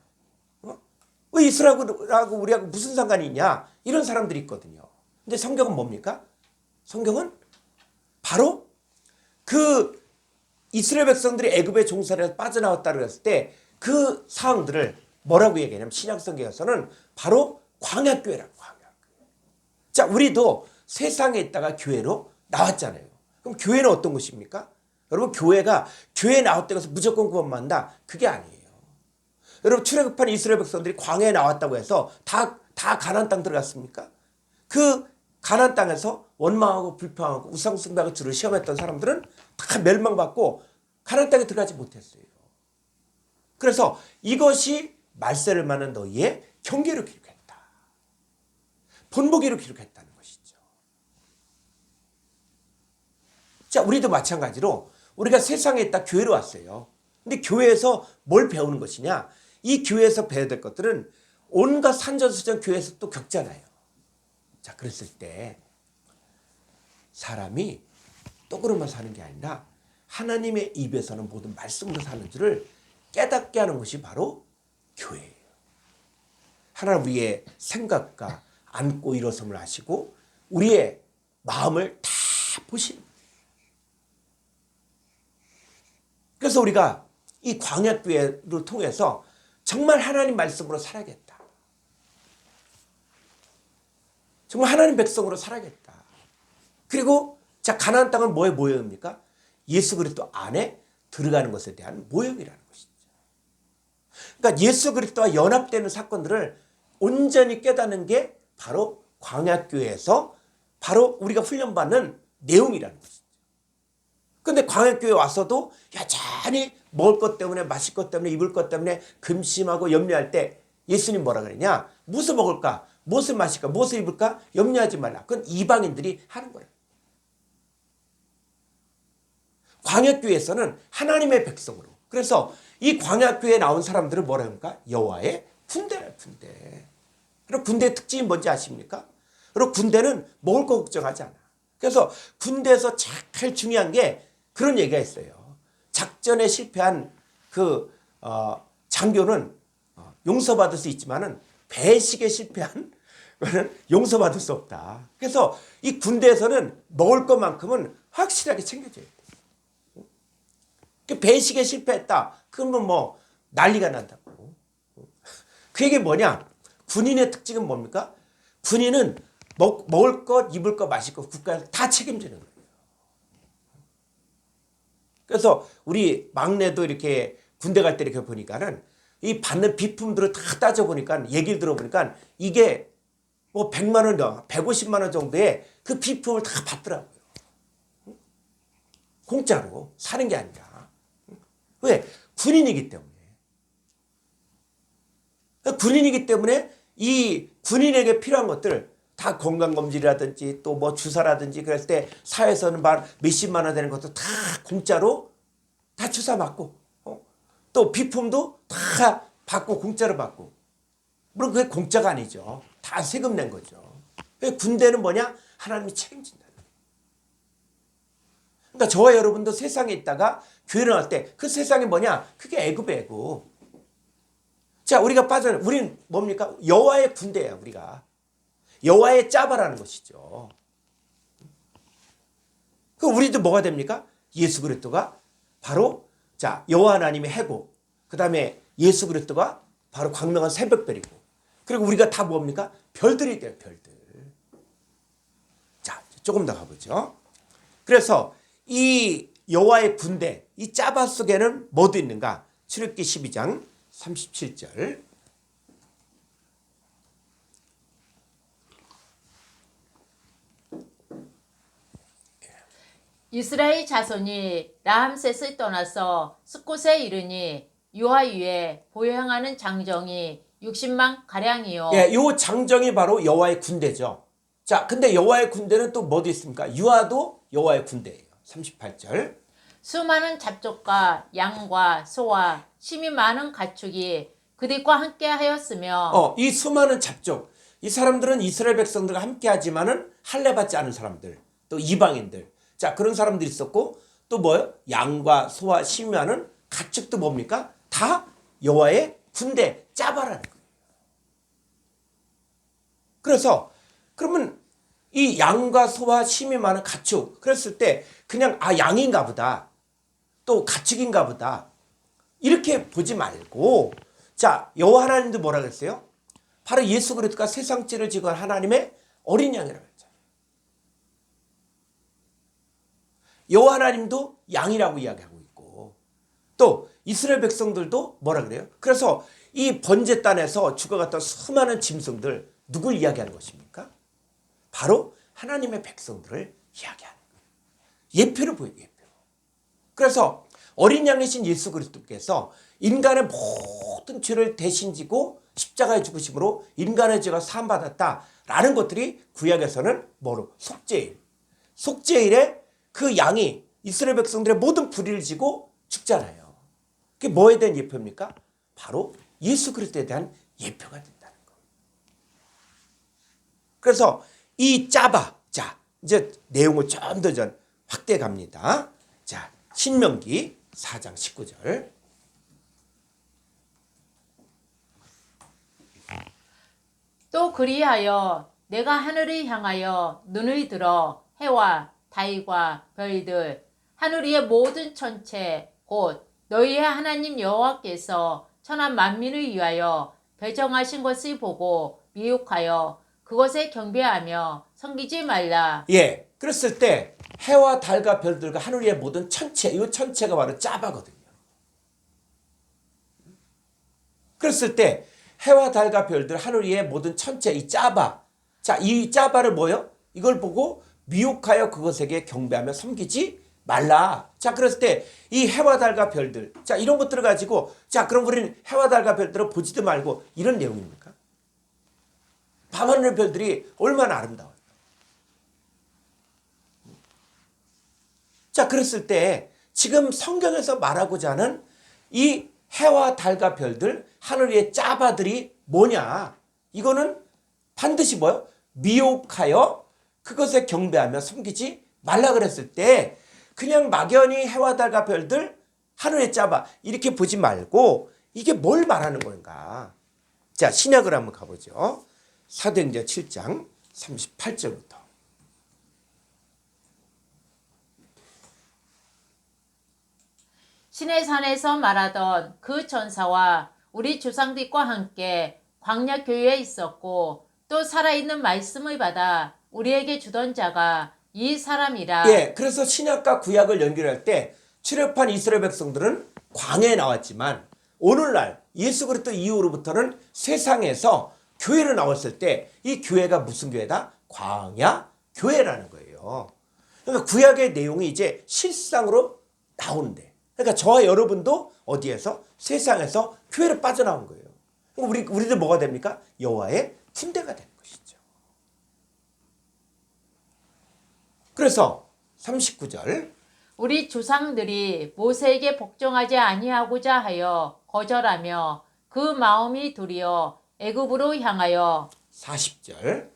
왜 이스라엘하고 우리하고 무슨 상관이 있냐? 이런 사람들이 있거든요. 근데 성경은 뭡니까? 성경은 바로 그 이스라엘 백성들이 애굽의 종살이에서 빠져나왔다고 했을 때 그 사항들을 뭐라고 얘기하냐면 신약 성경에서는 바로 광야교회라고. 광야교회. 자, 우리도 세상에 있다가 교회로 나왔잖아요. 그럼 교회는 어떤 곳입니까? 여러분, 교회가 교회에 나왔다고 해서 무조건 구원받는다? 그게 아니에요. 여러분, 출애굽한 이스라엘 백성들이 광야에 나왔다고 해서 다 가나안 땅 들어갔습니까? 그 가나안 땅에서 원망하고 불평하고 우상숭배하고 주를 시험했던 사람들은 다 멸망받고 가나안 땅에 들어가지 못했어요. 그래서 이것이 말세를 맞는 너희의 경계로 기록했다. 본보기로 기록했다는 것이죠. 자, 우리도 마찬가지로 우리가 세상에 있다 교회로 왔어요. 근데 교회에서 뭘 배우는 것이냐? 이 교회에서 배워야 될 것들은 온갖 산전수전 교회에서 또 겪잖아요. 자, 그랬을 때 사람이 떡으로만 사는 게 아니라 하나님의 입에서는 모든 말씀으로 사는 줄을 깨닫게 하는 것이 바로 교회예요. 하나님 우리의 생각과 안고 일어섬을 하시고 우리의 마음을 다 보시는 거예요. 그래서 우리가 이 광야교회를 통해서 정말 하나님 말씀으로 살아야겠다. 정말 하나님 백성으로 살아야겠다. 그리고 자, 가나안 땅은 뭐의 모형입니까? 예수 그리스도 안에 들어가는 것에 대한 모형이라는 것이죠. 그러니까 예수 그리스도와 연합되는 사건들을 온전히 깨닫는 게 바로 광야교회에서 바로 우리가 훈련받는 내용이라는 것이죠. 근데 광야교회 와서도 여전히 먹을 것 때문에, 마실 것 때문에, 입을 것 때문에 근심하고 염려할 때 예수님 뭐라 그랬냐? 무엇을 먹을까? 무엇을 마실까? 무엇을 입을까? 염려하지 말라. 그건 이방인들이 하는 거예요. 광야교회에서는 하나님의 백성으로. 그래서 이 광야교회에 나온 사람들은 뭐라 합니까? 여호와의 군대라, 군대. 그리고 군대의 특징이 뭔지 아십니까? 그리고 군대는 먹을 거 걱정하지 않아. 그래서 군대에서 제일 중요한 게 그런 얘기가 있어요. 작전에 실패한 장교는 용서받을 수 있지만은 배식에 실패한 거는 용서받을 수 없다. 그래서 이 군대에서는 먹을 것만큼은 확실하게 챙겨줘야 돼. 배식에 실패했다. 그러면 뭐 난리가 난다고. 그 얘기 뭐냐? 군인의 특징은 뭡니까? 군인은 먹을 것, 입을 것, 마실 것 국가에서 다 책임지는 거예요. 그래서 우리 막내도 이렇게 군대 갈 때 이렇게 보니까는 이 받는 비품들을 다 따져보니까 얘기를 들어보니까 이게 뭐 100만 원, 150만 원 정도의 그 비품을 다 받더라고요. 공짜로 사는 게 아니라. 왜? 군인이기 때문에. 군인이기 때문에 이 군인에게 필요한 것들 다 건강검진이라든지 또 뭐 주사라든지 그랬을 때 사회에서는 몇십만 원 되는 것도 다 공짜로 다 주사 맞고 또 비품도 다 받고 공짜로 받고. 물론 그게 공짜가 아니죠. 다 세금 낸 거죠. 군대는 뭐냐? 하나님이 책임진다. 그러니까 저와 여러분도 세상에 있다가 교회 나갈 때 그 세상이 뭐냐? 그게 애굽이고. 자, 우리가 우리는 뭡니까? 여호와의 군대예요, 우리가. 여호와의 짜바라는 것이죠. 그 우리도 뭐가 됩니까? 예수 그리스도가 바로 자, 여호와 하나님의 해고. 그다음에 예수 그리스도가 바로 광명한 새벽별이고. 그리고 우리가 다 뭡니까? 별들이 돼요, 별들. 자, 조금 더 가보죠. 그래서 이 여호와의 군대, 이 짜바 속에는 뭐도 있는가? 출애굽기 12장 37절. 이스라엘 자손이 라함셋을 떠나서 스곳에 이르니 유하 위에 보행하는 장정이 60만 가량이요. 예, 요 장정이 바로 여호와의 군대죠. 자, 근데 여호와의 군대는 또 뭐도 있습니까? 유아도 여호와의 군대예요. 38절. 수많은 잡족과 양과 소와 심이 많은 가축이 그들과 함께 하였으며 이 수많은 잡족. 이 사람들은 이스라엘 백성들과 함께 하지만은 할례받지 않은 사람들. 또 이방인들. 자, 그런 사람들이 있었고 또 뭐요? 양과 소와 심이 많은 가축도 뭡니까? 다 여호와의 군대 짜바라는 거예요. 그래서 그러면 이 양과 소와 심이 많은 가축 그랬을 때 그냥 양인가 보다 또 가축인가 보다 이렇게 보지 말고 자, 여호와 하나님도 뭐라 그랬어요? 바로 예수 그리스도가 세상 죄를 지고 하나님의 어린 양이라고 했잖아요. 여호와 하나님도 양이라고 이야기하고 있고 또 이스라엘 백성들도 뭐라 그래요? 그래서 이 번제단에서 죽어갔던 수많은 짐승들 누굴 이야기하는 것입니까? 바로 하나님의 백성들을 이야기하는 거예요. 예표를 보여요. 예표. 그래서 어린 양이신 예수 그리스도께서 인간의 모든 죄를 대신 지고 십자가에 죽으심으로 인간의 죄가 사함받았다라는 것들이 구약에서는 뭐로? 속죄일. 속죄일에 그 양이 이스라엘 백성들의 모든 불의를 지고 죽잖아요. 그게 뭐에 대한 예표입니까? 바로 예수 그리스도에 대한 예표가 된다는 거예요. 그래서 이 짜바, 자, 이제 내용을 좀 더 확대해 갑니다. 자, 신명기 4장 19절. 또 그리하여 내가 하늘을 향하여 눈을 들어 해와 달과 별들 하늘 위의 모든 천체 곧 너희의 하나님 여호와께서 천하 만민을 위하여 배정하신 것을 보고 미혹하여 그것에 경배하며 섬기지 말라. 예, 그랬을 때 해와 달과 별들과 하늘 위의 모든 천체, 이 천체가 바로 짜바거든요. 그랬을 때 해와 달과 별들, 하늘 위의 모든 천체, 이 짜바. 자, 이 짜바를 뭐요? 이걸 보고 미혹하여 그것에게 경배하며 섬기지 말라. 자, 그랬을 때 이 해와 달과 별들, 자, 이런 것들을 가지고, 자, 그럼 우리는 해와 달과 별들을 보지도 말고, 이런 내용입니까? 밤하늘의 별들이 얼마나 아름다워요. 자, 그랬을 때 지금 성경에서 말하고자 하는 이 해와 달과 별들, 하늘 위의 짜바들이 뭐냐? 이거는 반드시 뭐요? 미혹하여 그것에 경배하며 섬기지 말라 그랬을 때 그냥 막연히 해와 달과 별들, 하늘의 짜바 이렇게 보지 말고 이게 뭘 말하는 건가? 자, 신약을 한번 가보죠. 사도행전 7장 38절부터. 시내산에서 말하던 그 전사와 우리 조상들과 함께 광야 교회에 있었고 또 살아있는 말씀을 받아 우리에게 주던 자가 이 사람이라. 예, 그래서 신약과 구약을 연결할 때 출애굽한 이스라엘 백성들은 광야에 나왔지만 오늘날 예수 그리스도 이후로부터는 세상에서 교회로 나왔을 때 이 교회가 무슨 교회다? 광야 교회라는 거예요. 그러니까 구약의 내용이 이제 실상으로 나오는데, 그러니까 저와 여러분도 어디에서? 세상에서 교회로 빠져나온 거예요. 우리들 뭐가 됩니까? 여호와의 군대가 되는 것이죠. 그래서 39절 우리 조상들이 모세에게 복종하지 아니하고자 하여 거절하며 그 마음이 두려워 애굽으로 향하여 40절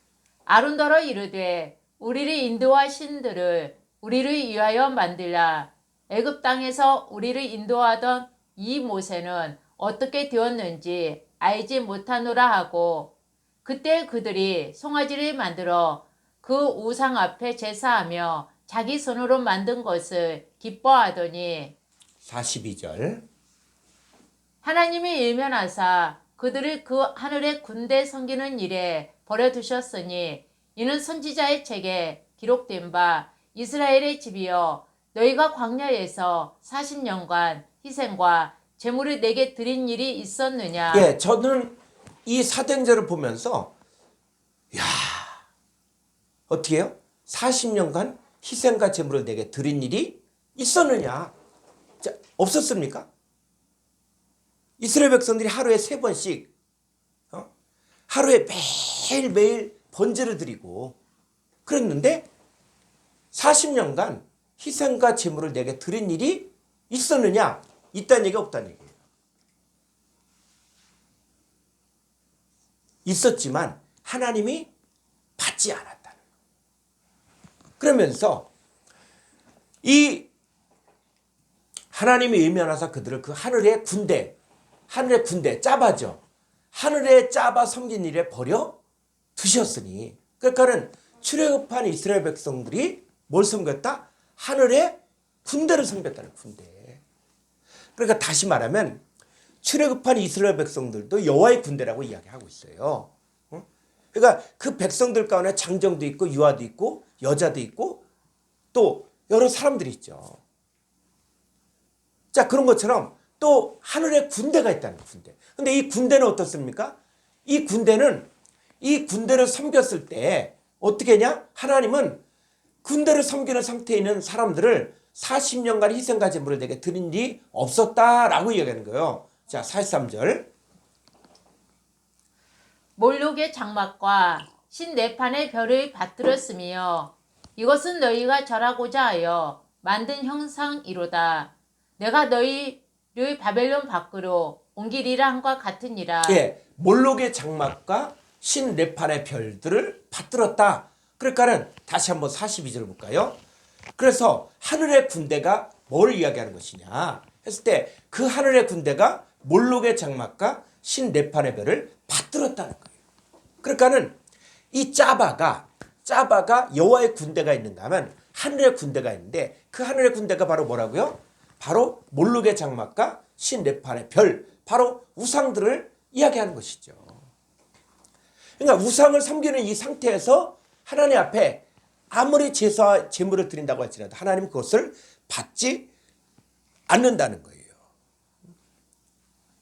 아론더러 이르되 우리를 인도하신 들을 우리를 위하여 만들라. 애굽 땅에서 우리를 인도하던 이 모세는 어떻게 되었는지 알지 못하노라 하고, 그때 그들이 송아지를 만들어 그 우상 앞에 제사하며 자기 손으로 만든 것을 기뻐하더니 42절 하나님이 일면하사 그들을 그 하늘의 군대 섬기는 일에 버려두셨으니 이는 선지자의 책에 기록된 바 이스라엘의 집이여 너희가 광야에서 40년간 희생과 제물을 내게 드린 일이 있었느냐. 예, 저는 이 사도행전을 보면서 야, 어떻게 해요? 40년간 희생과 제물을 내게 드린 일이 있었느냐? 자, 없었습니까? 이스라엘 백성들이 하루에 3번씩 하루에 매일매일 번제를 드리고 그랬는데 40년간 희생과 제물을 내게 드린 일이 있었느냐? 있다는 얘기가 없다는 얘기예요. 있었지만 하나님이 받지 않았다는 거예요. 그러면서 이 하나님이 의면하사 그들을 그 하늘의 군대 짜바죠. 하늘의 짜바 섬긴 일에 버려 두셨으니, 그러니까는 출애굽한 이스라엘 백성들이 뭘 섬겼다? 하늘의 군대를 섬겼다는 군대. 그러니까 다시 말하면 출애굽한 이스라엘 백성들도 여호와의 군대라고 이야기하고 있어요. 그러니까 그 백성들 가운데 장정도 있고 유아도 있고 여자도 있고 또 여러 사람들이 있죠. 자, 그런 것처럼 또 하늘의 군대가 있다는 군대. 근데 이 군대는 어떻습니까? 이 군대를 섬겼을 때 어떻게 했냐? 하나님은 군대를 섬기는 상태에 있는 사람들을 40년간 희생과 제물을 내게 드린 일이 없었다라고 이야기하는 거예요. 자, 43절. 몰록의 장막과 신네판의 별을 받들었으며 이것은 너희가 절하고자 하여 만든 형상이로다. 내가 너희를 바벨론 밖으로 옮기리라 함과 같으니라. 예, 몰록의 장막과 신네판의 별들을 받들었다. 그러니까는 다시 한번 42절 볼까요? 그래서 하늘의 군대가 뭘 이야기하는 것이냐 했을 때 그 하늘의 군대가 몰록의 장막과 신네판의 별을 받들었다는 거예요. 그러니까는 이 짜바가 여호와의 군대가 있는가 하면 하늘의 군대가 있는데 그 하늘의 군대가 바로 뭐라고요? 바로 몰록의 장막과 신네판의 별, 바로 우상들을 이야기하는 것이죠. 그러니까 우상을 섬기는 이 상태에서 하나님 앞에 아무리 제사와 제물을 드린다고 할지라도 하나님은 그것을 받지 않는다는 거예요.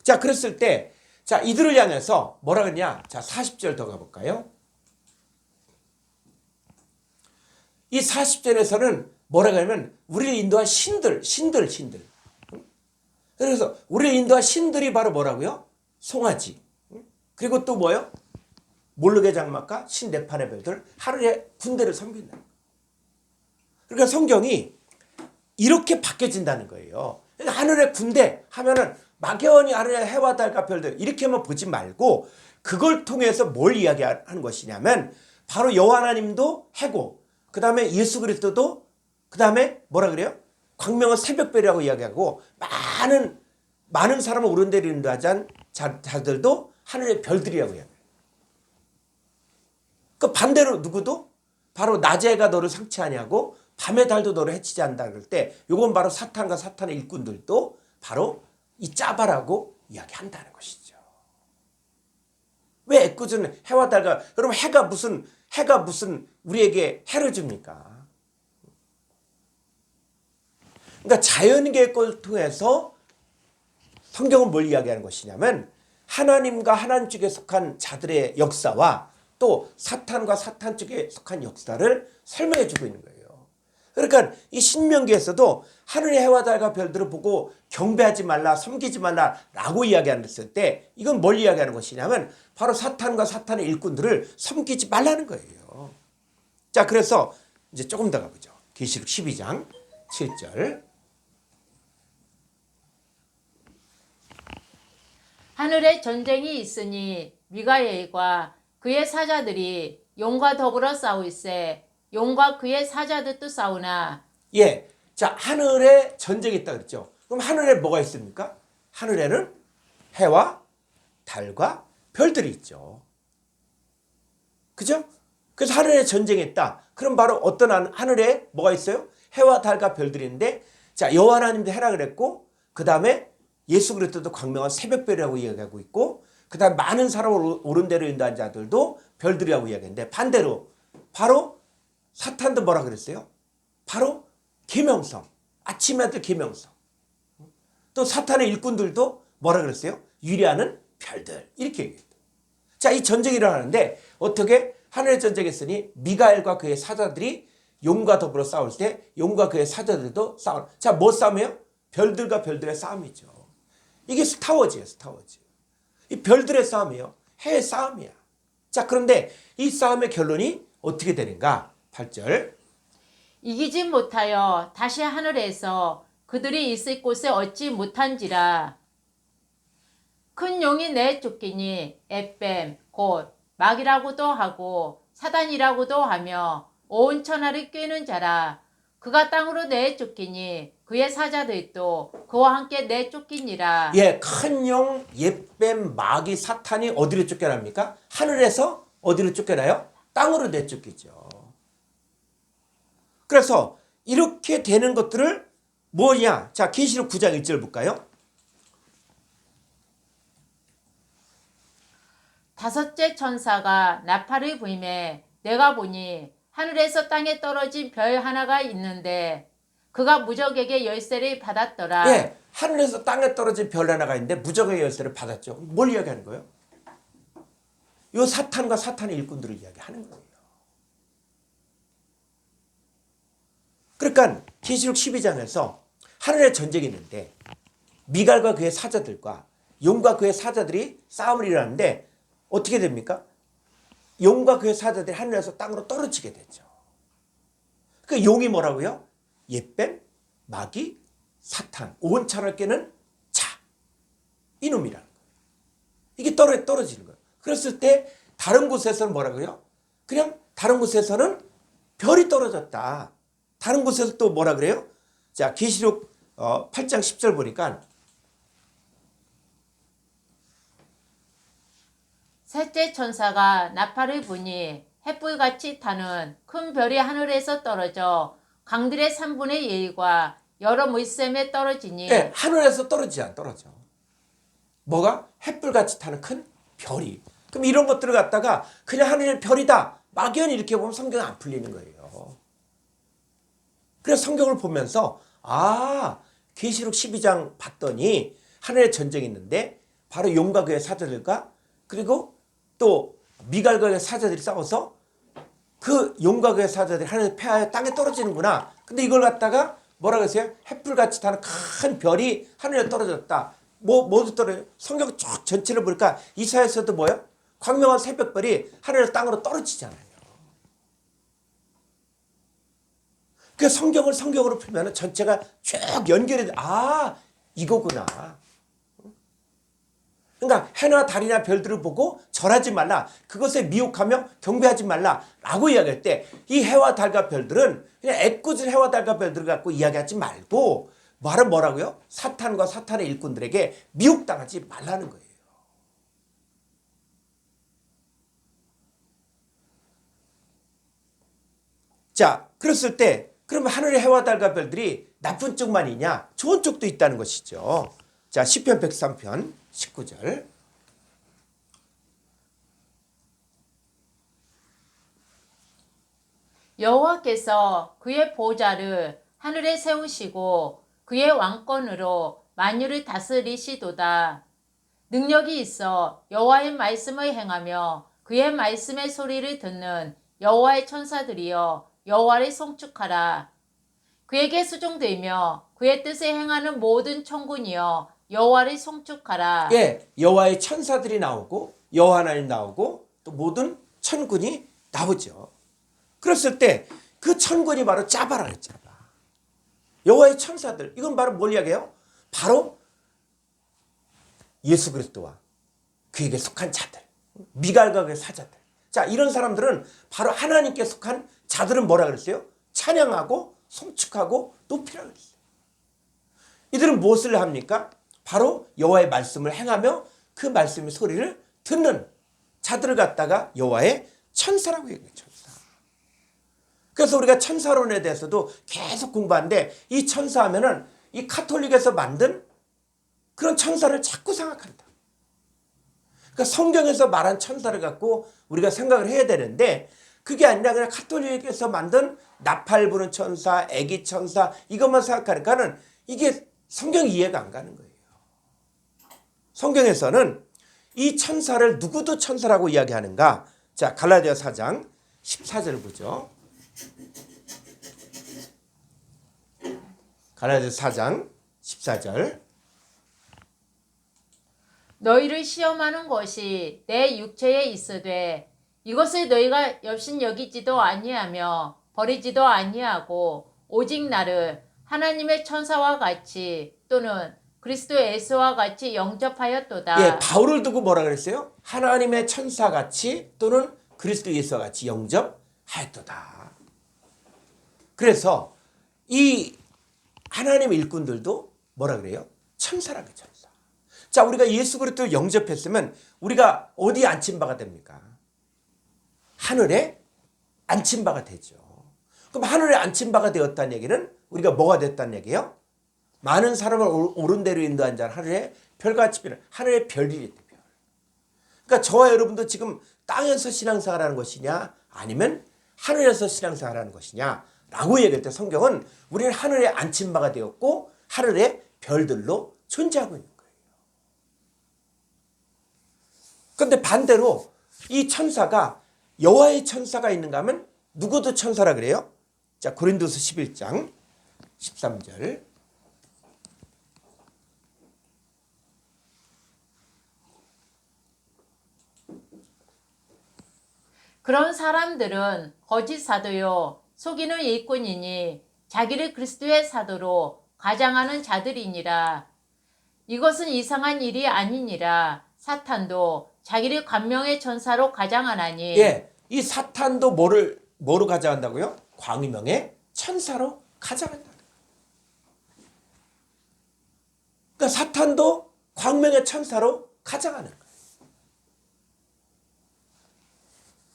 자, 그랬을 때 자, 이들을 향해서 뭐라 그러냐? 자, 40절 더 가볼까요? 이 40절에서는 뭐라 그러냐면 우리를 인도한 신들. 그래서 우리를 인도한 신들이 바로 뭐라고요? 송아지. 그리고 또 뭐요? 몰르게 장막과 신네팔의 별들, 하늘의 군대를 섬긴다. 그러니까 성경이 이렇게 바뀌어진다는 거예요. 그러니까 하늘의 군대 하면은 막연히 하늘의 해와 달과 별들 이렇게만 보지 말고 그걸 통해서 뭘 이야기하는 것이냐면 바로 여호와 하나님도 해고, 그 다음에 예수 그리스도도, 그 다음에 뭐라 그래요? 광명한 새벽별이라고 이야기하고 많은 사람을 옳은 데로 인도하지 자들도 하늘의 별들이라고 이야기해요. 그 반대로 누구도 바로 낮의 해가 너를 상치 아니하고 밤의 달도 너를 해치지 않는다 그럴 때 이건 바로 사탄과 사탄의 일꾼들도 바로 이 짜바라고 이야기한다는 것이죠. 왜 애꿎은 해와 달과, 그럼 해가 무슨 우리에게 해를 줍니까? 그러니까 자연계의 걸 통해서 성경은 뭘 이야기하는 것이냐면 하나님과 하나님 쪽에 속한 자들의 역사와 또 사탄과 사탄 쪽에 속한 역사를 설명해 주고 있는 거예요. 그러니까 이 신명기에서도 하늘의 해와 달과 별들을 보고 경배하지 말라, 섬기지 말라라고 이야기했을 때 이건 뭘 이야기하는 것이냐면 바로 사탄과 사탄의 일꾼들을 섬기지 말라는 거예요. 자, 그래서 이제 조금 더 가보죠. 계시록 12장 7절. 하늘에 전쟁이 있으니 미가엘과 그의 사자들이 용과 더불어 싸우이세 용과 그의 사자들도 싸우나. 예, 자, 하늘에 전쟁이 있다 그랬죠. 그럼 하늘에 뭐가 있습니까? 하늘에는 해와 달과 별들이 있죠. 그죠? 그래서 하늘에 전쟁이 있다. 그럼 바로 어떤 하늘에 뭐가 있어요? 해와 달과 별들이 있는데, 자, 여호와 하나님도 해라 그랬고, 그 다음에 예수 그리스도도 광명한 새벽별이라고 이야기하고 있고, 그 다음에 많은 사람을 옳은 대로 인도한 자들도 별들이라고 이야기했는데, 반대로 바로 사탄도 뭐라 그랬어요? 바로 계명성, 아침의 아들 계명성. 또 사탄의 일꾼들도 뭐라 그랬어요? 유리하는 별들, 이렇게 얘기했다. 자, 이 전쟁이 일어나는데 어떻게? 하늘의 전쟁했으니 미가엘과 그의 사자들이 용과 더불어 싸울 때 용과 그의 사자들도 싸울. 자, 뭐 싸움이에요? 별들과 별들의 싸움이죠. 이게 스타워즈예요, 스타워즈. 이 별들의 싸움이에요. 해의 싸움이야. 자, 그런데 이 싸움의 결론이 어떻게 되는가? 8절. 이기지 못하여 다시 하늘에서 그들이 있을 곳에 얻지 못한지라. 큰 용이 내쫓기니 에뱀 곧 막이라고도 하고 사단이라고도 하며 온 천하를 꿰는 자라. 그가 땅으로 내쫓기니 그의 사자들도 그와 함께 내쫓기니라. 예, 큰 용, 옅뱀, 마귀, 사탄이 어디로 쫓겨납니까? 하늘에서 어디로 쫓겨나요? 땅으로 내쫓기죠. 그래서 이렇게 되는 것들을 뭐냐? 자, 계시록 9장 1절 볼까요? 다섯째 천사가 나팔을 불매 내가 보니 하늘에서 땅에 떨어진 별 하나가 있는데 그가 무적에게 열쇠를 받았더라. 예, 하늘에서 땅에 떨어진 별 하나가 있는데 무적의 열쇠를 받았죠. 뭘 이야기하는 거예요? 요 사탄과 사탄의 일꾼들을 이야기하는 거예요. 그러니까 계시록 12장에서 하늘에 전쟁이 있는데 미갈과 그의 사자들과 용과 그의 사자들이 싸움을 일어나는데 어떻게 됩니까? 용과 그의 사자들이 하늘에서 땅으로 떨어지게 되죠. 그 용이 뭐라고요? 옅뱀, 마귀, 사탄, 온 천하를 깨는 자, 이놈이라는 거예요. 이게 떨어지는 거예요. 그랬을 때 다른 곳에서는 뭐라고요? 그냥 다른 곳에서는 별이 떨어졌다. 다른 곳에서 또 뭐라 그래요? 자, 계시록 8장 10절 보니까 셋째 천사가 나팔을 부니 햇불같이 타는 큰 별이 하늘에서 떨어져 강들의 3분의 1과 여러 물샘에 떨어지니. 네, 하늘에서 떨어져. 뭐가? 햇불같이 타는 큰 별이. 그럼 이런 것들을 갖다가 그냥 하늘의 별이다. 막연히 이렇게 보면 성경이 안 풀리는 거예요. 그래서 성경을 보면서 계시록 12장 봤더니 하늘에 전쟁이 있는데 바로 용과 그의 사자들과 그리고 또 미갈과 그의 사자들이 싸워서 그 용과 그의 사자들이 하늘에 패하여 땅에 떨어지는구나. 근데 이걸 갖다가 뭐라 그랬어요? 햇불같이 타는 큰 별이 하늘에 떨어졌다. 모두 떨어져요. 성경 쭉 전체를 보니까 이사야서도 뭐예요? 광명한 새벽별이 하늘에서 땅으로 떨어지잖아요. 그 성경으로 풀면 전체가 쭉 연결이 돼. 아, 이거구나. 그러니까 해나 달이나 별들을 보고 절하지 말라. 그것에 미혹하며 경배하지 말라라고 이야기할 때 이 해와 달과 별들은 그냥 애꿎은 해와 달과 별들을 갖고 이야기하지 말고 말은 뭐라고요? 사탄과 사탄의 일꾼들에게 미혹당하지 말라는 거예요. 자, 그랬을 때 그러면 하늘의 해와 달과 별들이 나쁜 쪽만이냐? 좋은 쪽도 있다는 것이죠. 자, 시편 103편 19절. 여호와께서 그의 보좌를 하늘에 세우시고 그의 왕권으로 만유를 다스리시도다. 능력이 있어 여호와의 말씀을 행하며 그의 말씀의 소리를 듣는 여호와의 천사들이여 여호와를 송축하라. 그에게 수종되며 그의 뜻에 행하는 모든 천군이여 여호와를 송축하라. 예, 여호와의 천사들이 나오고 여호와 하나님 나오고 또 모든 천군이 나오죠. 그랬을 때 그 천군이 바로 짜바라 했잖아. 여호와의 천사들. 이건 바로 뭘 이야기해요? 바로 예수 그리스도와 그에게 속한 자들. 미갈과 그의 사자들. 자, 이런 사람들은 바로 하나님께 속한 자들은 뭐라 그랬어요? 찬양하고 송축하고 높이라 그랬어요. 이들은 무엇을 합니까? 바로 여호와의 말씀을 행하며 그 말씀의 소리를 듣는 자들을 갖다가 여호와의 천사라고 얘기해요. 천사. 그래서 우리가 천사론에 대해서도 계속 공부하는데 이 천사 하면은 이 카톨릭에서 만든 그런 천사를 자꾸 생각한다. 그러니까 성경에서 말한 천사를 갖고 우리가 생각을 해야 되는데 그게 아니라 그냥 카톨릭에서 만든 나팔 부는 천사, 애기 천사 이것만 생각하니까는 이게 성경 이해가 안 가는 거예요. 성경에서는 이 천사를 누구도 천사라고 이야기하는가? 자, 갈라디아 4장 14절 보죠. 갈라디아 4장 14절. 너희를 시험하는 것이 내 육체에 있으되 이것을 너희가 역신 여기지도 아니하며 버리지도 아니하고 오직 나를 하나님의 천사와 같이 또는 그리스도 예수와 같이 영접하였도다. 예, 바울을 두고 뭐라 그랬어요? 하나님의 천사같이 또는 그리스도 예수와 같이 영접하였도다. 그래서 이 하나님의 일꾼들도 뭐라 그래요? 천사라고 해요. 천사. 자, 우리가 예수 그리스도를 영접했으면 우리가 어디에 앉힌 바가 됩니까? 하늘에 앉힌 바가 되죠. 그럼 하늘에 앉힌 바가 되었다는 얘기는 우리가 뭐가 됐다는 얘기예요? 많은 사람을 옳은 대로 인도한 자는 하늘에 별같이 빛나는 하늘의 별이 됐다. 별. 그러니까 저와 여러분도 지금 땅에서 신앙생활하는 것이냐 아니면 하늘에서 신앙생활하는 것이냐 라고 얘기할 때 성경은 우리는 하늘에 앉힌 바가 되었고 하늘의 별들로 존재하고 있는 거예요. 그런데 반대로 이 천사가 여호와의 천사가 있는가 하면 누구도 천사라 그래요? 자, 고린도서 11장 13절. 그런 사람들은 거짓 사도요 속이는 일꾼이니 자기를 그리스도의 사도로 가장하는 자들이니라. 이것은 이상한 일이 아니니라. 사탄도 자기를 관명의 천사로 가장하나니. 예, 이 사탄도 뭐로 가장한다고요? 광명의 천사로 가장한다. 그러니까 사탄도 광명의 천사로 가장하는 거예요.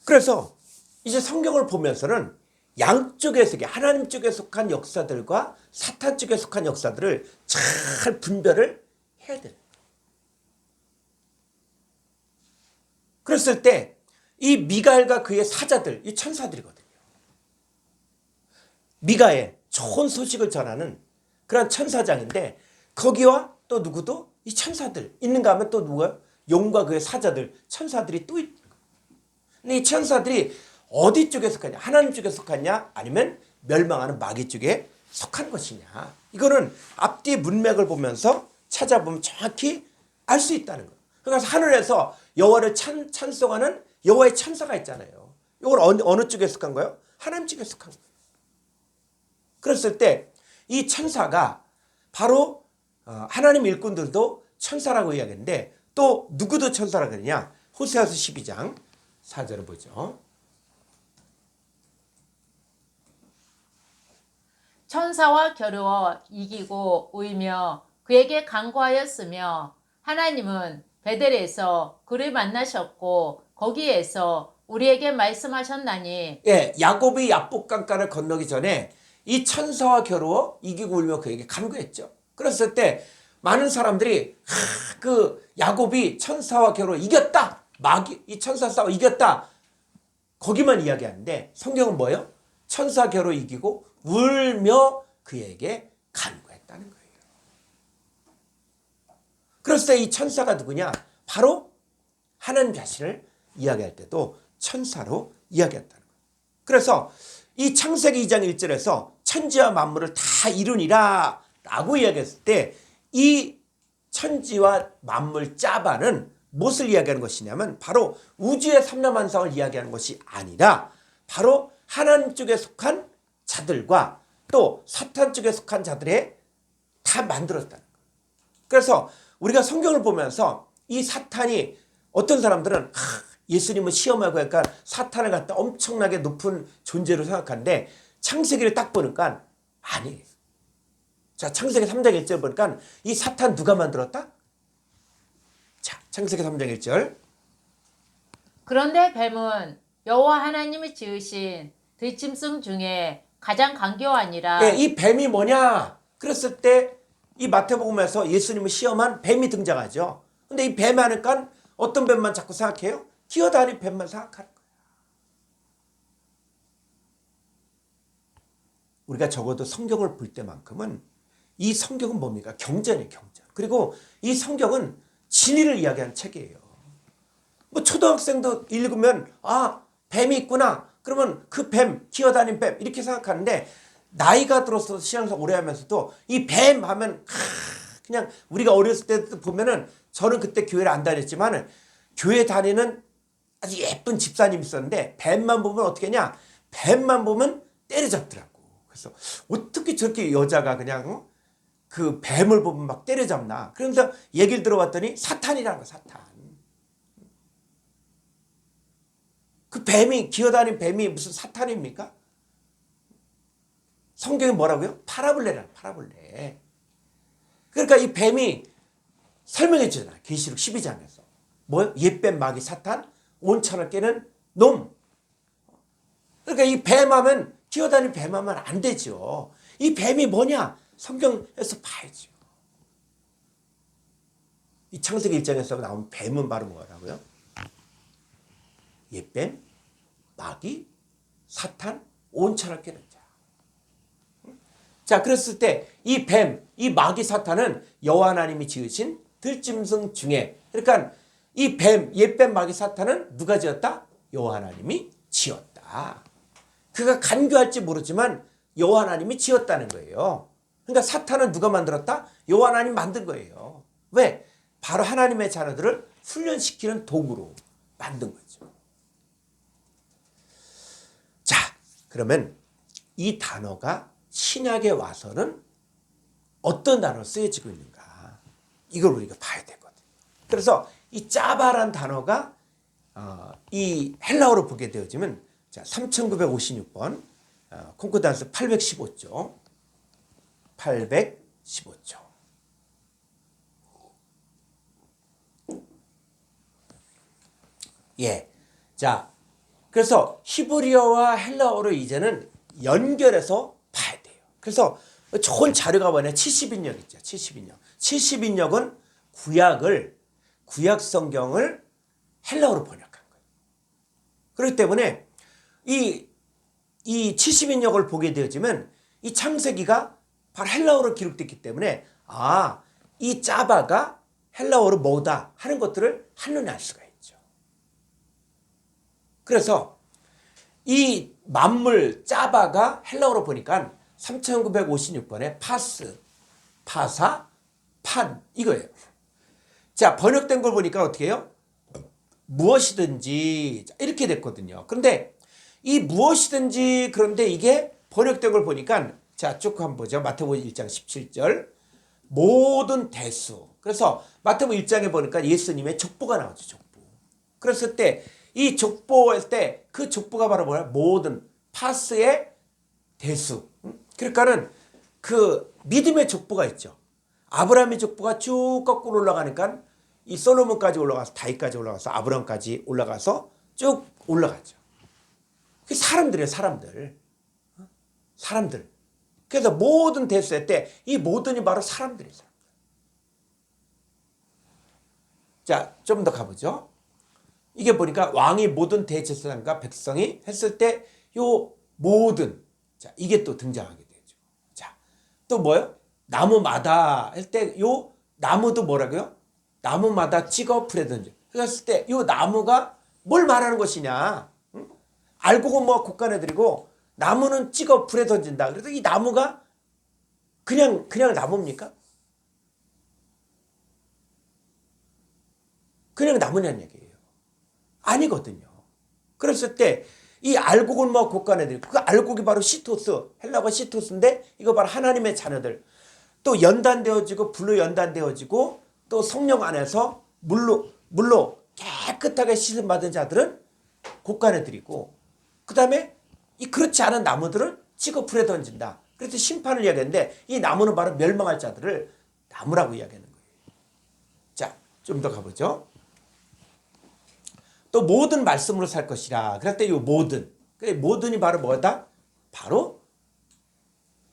그래서 이제 성경을 보면서는 양쪽의 세계, 하나님 쪽에 속한 역사들과 사탄 쪽에 속한 역사들을 잘 분별을 해야 돼요. 그랬을 때 이 미가엘과 그의 사자들, 이 천사들이거든요. 미가엘, 좋은 소식을 전하는 그런 천사장인데 거기와 또 누구도 이 천사들 있는가 하면 또 누구야? 용과 그의 사자들, 천사들이 또 있는 거예요. 근데 이 천사들이 어디 쪽에 속하냐? 하나님 쪽에 속하냐? 아니면 멸망하는 마귀 쪽에 속한 것이냐? 이거는 앞뒤 문맥을 보면서 찾아보면 정확히 알 수 있다는 거예요. 그래서 하늘에서 여호와를 찬송하는 여호와의 천사가 있잖아요. 이걸 어느 쪽에 속한 거예요? 하나님 쪽에 속한 거예요. 그랬을 때 이 천사가 바로 하나님 일꾼들도 천사라고 이야기했는데 또 누구도 천사라고 그러냐? 호세아서 12장 4절을 보죠. 천사와 겨루어 이기고 우이며 그에게 간구하였으며 하나님은 베델에서 그를 만나셨고 거기에서 우리에게 말씀하셨나니. 예, 야곱이 야복강가를 건너기 전에 이 천사와 겨루어 이기고 울며 그에게 간구했죠. 그랬을 때 많은 사람들이 그 야곱이 천사와 겨루어 이겼다. 마귀 이 천사 싸워 이겼다. 거기만 이야기하는데 성경은 뭐예요? 천사 겨루어 이기고 울며 그에게 간구했다는 거예요. 그랬을 때 이 천사가 누구냐? 바로 하나님 자신을 이야기할 때도 천사로 이야기했다는 거예요. 그래서 이 창세기 2장 1절에서 천지와 만물을 다 이루니라 라고 이야기했을 때 이 천지와 만물 짜바는 무엇을 이야기하는 것이냐면 바로 우주의 삼라만상을 이야기하는 것이 아니라 바로 하나님 쪽에 속한 자들과 또 사탄 쪽에 속한 자들에 다 만들었다는 거예요. 그래서 우리가 성경을 보면서 이 사탄이 어떤 사람들은 예수님은 시험하고 하니까 사탄을 갖다 엄청나게 높은 존재로 생각하는데 창세기를 딱 보니까 아니에요. 자, 창세기 3장 1절 보니까 이 사탄 누가 만들었다? 자, 창세기 3장 1절. 그런데 뱀은 여호와 하나님이 지으신 들짐승 중에 가장 강교하니라. 예, 이 뱀이 뭐냐? 그랬을 때 이 마태복음에서 예수님을 시험한 뱀이 등장하죠. 근데 이 뱀 하니까 어떤 뱀만 자꾸 생각해요? 기어다니는 뱀만 생각하는 거예요. 우리가 적어도 성경을 볼 때만큼은 이 성경은 뭡니까? 경전이에요, 경전. 그리고 이 성경은 진리를 이야기하는 책이에요. 뭐 초등학생도 읽으면 뱀이 있구나. 그러면 그 뱀, 기어다니는 뱀 이렇게 생각하는데 나이가 들어서 신앙생활 오래 하면서도 이 뱀 하면 그냥 우리가 어렸을 때 보면은 저는 그때 교회를 안 다녔지만 교회 다니는 아주 예쁜 집사님이 있었는데 뱀만 보면 어떻게 하냐? 뱀만 보면 때려잡더라고. 그래서 어떻게 저렇게 여자가 그냥 그 뱀을 보면 막 때려잡나. 그러면서 얘기를 들어봤더니 사탄이라는 거야, 사탄. 그 뱀이, 기어다니는 뱀이 무슨 사탄입니까? 성경이 뭐라고요? 파라블레라, 파라블레. 그러니까 이 뱀이 설명해 주잖아. 계시록 12장에서. 뭐요? 옛뱀 마귀 사탄, 온천을 깨는 놈. 그러니까 이 뱀하면, 기어다니는 뱀하면 안 되죠. 이 뱀이 뭐냐? 성경에서 봐야죠. 이 창세기 1장에서 나온 뱀은 바로 뭐라고요? 옛뱀, 마귀, 사탄, 온천을 깨는 자. 자, 그랬을 때 이 뱀, 이 마귀 사탄은 여호와 하나님이 지으신 들짐승 중에, 그러니까 이 뱀, 옛뱀 마귀 사탄은 누가 지었다? 여호와 하나님이 지었다. 그가 간교할지 모르지만 여호와 하나님이 지었다는 거예요. 그러니까 사탄은 누가 만들었다? 여호와 하나님 만든 거예요. 왜? 바로 하나님의 자녀들을 훈련시키는 도구로 만든 거죠. 자, 그러면 이 단어가 신약에 와서는 어떤 단어로 쓰여지고 있는가? 이걸 우리가 봐야 되거든요. 그래서 이 짜바란 단어가 이 헬라어로 보게 되어지면 자, 3956번 콩코단스 815조. 815조. 예. 자, 그래서 히브리어와 헬라어로 이제는 연결해서 봐야 돼요. 그래서 좋은 자료가 뭐냐? 70인역 있죠. 70인역. 70인역은 구약 성경을 헬라어로 번역한 거예요. 그렇기 때문에 이 70인역을 보게 되어지면 이 창세기가 바로 헬라어로 기록됐기 때문에 이 짜바가 헬라어로 뭐다 하는 것들을 한눈에 알 수가 있죠. 그래서 이 만물 짜바가 헬라어로 보니까 3956번에 파스, 파사, 판 이거예요. 자, 번역된 걸 보니까 어떻게 해요? 무엇이든지 이렇게 됐거든요. 그런데 이 무엇이든지 그런데 이게 번역된 걸 보니까 자, 쭉 한번 보죠. 마태복음 1장 17절 모든 대수. 그래서 마태복음 1장에 보니까 예수님의 족보가 나오죠. 족보. 그랬을 때 이 족보할 때 그 족보가 바로 뭐야? 모든 파스의 대수. 그러니까는 그 믿음의 족보가 있죠. 아브라함의 족보가 쭉 거꾸로 올라가니까 이 솔로몬까지 올라가서 다윗까지 올라가서 아브라함까지 올라가서 쭉 올라가죠. 그 사람들이에요, 사람들. 사람들. 그래서 모든 대수할 때 이 모든이 바로 사람들이에요. 사람들. 자, 좀 더 가보죠. 이게 보니까 왕이 모든 대제사장과 백성이 했을 때 요 모든 자, 이게 또 등장하게 되죠. 자, 또 뭐요? 나무마다 할 때 요 나무도 뭐라고요? 나무마다 찍어 풀에 던져. 그랬을 때 요 나무가 뭘 말하는 것이냐? 응? 알고 뭐 곡간해드리고 나무는 찍어 불에 던진다. 그래서 이 나무가 그냥 나무입니까? 그냥 나무냐는 얘기예요. 아니거든요. 그랬을 때 이 알곡을 뭐 곡간해드리고 그 알곡이 바로 시토스, 헬라어 시토스인데 이거 바로 하나님의 자녀들. 또 연단되어지고 불로 연단되어지고 또 성령 안에서 물로 깨끗하게 씻음 받은 자들은 곡간해드리고 그 다음에 이 그렇지 않은 나무들은 찍어 불에 던진다. 그래서 심판을 이야기하는데 이 나무는 바로 멸망할 자들을 나무라고 이야기하는 거예요. 자, 좀 더 가보죠. 또 모든 말씀으로 살 것이라. 그럴 때 이 모든. 그래 모든이 바로 뭐다? 바로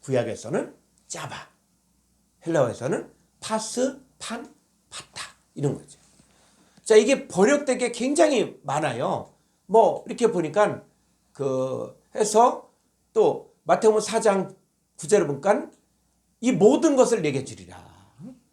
구약에서는 짜바. 헬라어에서는 파스, 판, 파타. 이런 거죠. 자, 이게 번역되게 굉장히 많아요. 뭐 이렇게 보니까 그 해서 또 마태복음 4장 9절을 보니까 이 모든 것을 내게 주리라.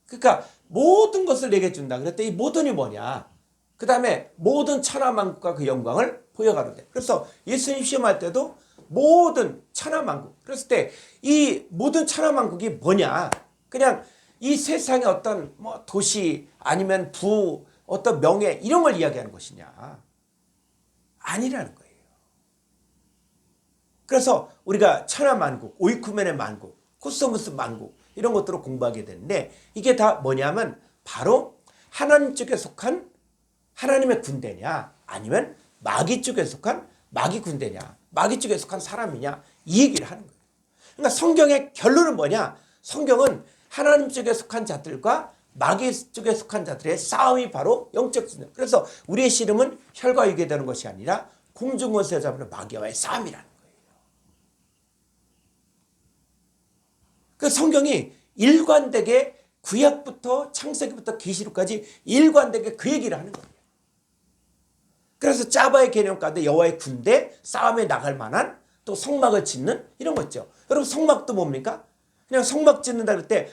그러니까 모든 것을 내게 준다. 그랬더니 이 모든이 뭐냐? 그 다음에 모든 천하만국과 그 영광을 보여가는데. 그래서 예수님 시험할 때도 모든 천하만국. 그랬을 때 이 모든 천하만국이 뭐냐? 그냥 이 세상의 어떤 뭐 도시 아니면 부 어떤 명예 이런 걸 이야기하는 것이냐? 아니라는 거예요. 그래서 우리가 천하만국, 오이쿠멘의 만국, 코스모스 만국 이런 것들을 공부하게 되는데 이게 다 뭐냐면 바로 하나님 쪽에 속한 하나님의 군대냐 아니면 마귀 쪽에 속한 마귀 군대냐 마귀 쪽에 속한 사람이냐 이 얘기를 하는 거예요. 그러니까 성경의 결론은 뭐냐? 성경은 하나님 쪽에 속한 자들과 마귀 쪽에 속한 자들의 싸움이 바로 영적 승리. 그래서 우리의 씨름은 혈과 육에 되는 것이 아니라 공중권세 잡는 마귀와의 싸움이라는 거예요. 그 성경이 일관되게 구약부터 창세기부터 계시록까지 일관되게 그 얘기를 하는 거예요. 그래서 짜바의 개념 가운데 여호와의 군대, 싸움에 나갈 만한 또 성막을 짓는 이런 거 있죠. 여러분 성막도 뭡니까? 그냥 성막 짓는다 그럴 때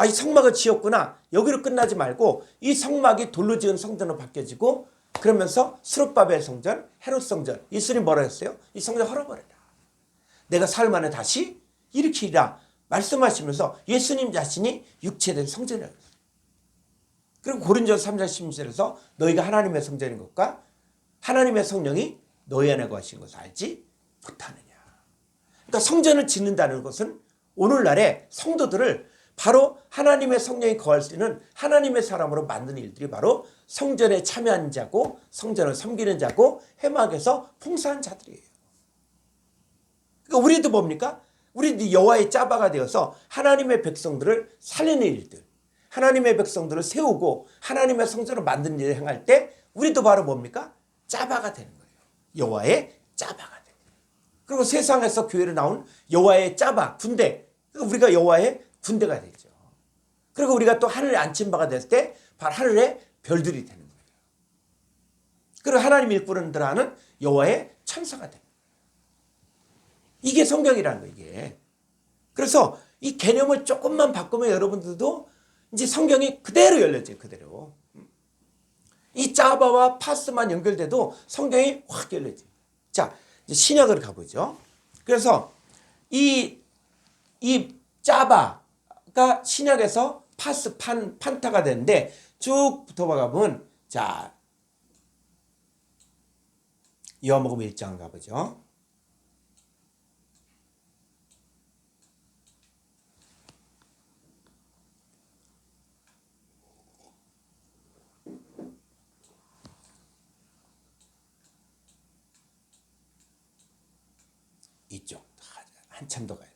이 성막을 지었구나. 여기로 끝나지 말고 이 성막이 돌로 지은 성전으로 바뀌어지고 그러면서 스룹바벨 성전, 헤롯 성전. 예수님 뭐라 했어요? 이 성전 헐어버려라. 내가 사흘 만에 다시 일으키리라 말씀하시면서 예수님 자신이 육체된 성전이라고 했어요. 그리고 고린도전서 3장 16절에서 너희가 하나님의 성전인 것과 하나님의 성령이 너희 안에 거하신 것을 알지 못하느냐. 그러니까 성전을 짓는다는 것은 오늘날의 성도들을 바로 하나님의 성령이 거할 수 있는 하나님의 사람으로 만드는 일들이 바로 성전에 참여한 자고 성전을 섬기는 자고 회막에서 봉사한 자들이에요. 그러니까 우리도 뭡니까? 우리도 여호와의 짜바가 되어서 하나님의 백성들을 살리는 일들, 하나님의 백성들을 세우고 하나님의 성전을 만드는 일을 행할 때 우리도 바로 뭡니까? 짜바가 되는 거예요. 여호와의 짜바가 되는 거예요. 그리고 세상에서 교회로 나온 여호와의 짜바, 군대. 그러니까 우리가 여호와의 군대가 되죠. 그리고 우리가 또 하늘에 앉힌 바가 됐을 때 바로 하늘의 별들이 되는 거예요. 그리고 하나님 일꾼들 하는 여호와의 천사가 되는 거예요. 이게 성경이라는 거예요. 이게. 그래서 이 개념을 조금만 바꾸면 여러분들도 이제 성경이 그대로 열려져요. 그대로. 이 짜바와 파스만 연결돼도 성경이 확 열려져요. 자, 이제 신약으로 가보죠. 그래서 이 짜바가 신약에서 파스, 판타가 되는데 쭉 붙어봐 보면 자, 요한복음 1장 가보죠. 이쪽 한참 더 가야 돼.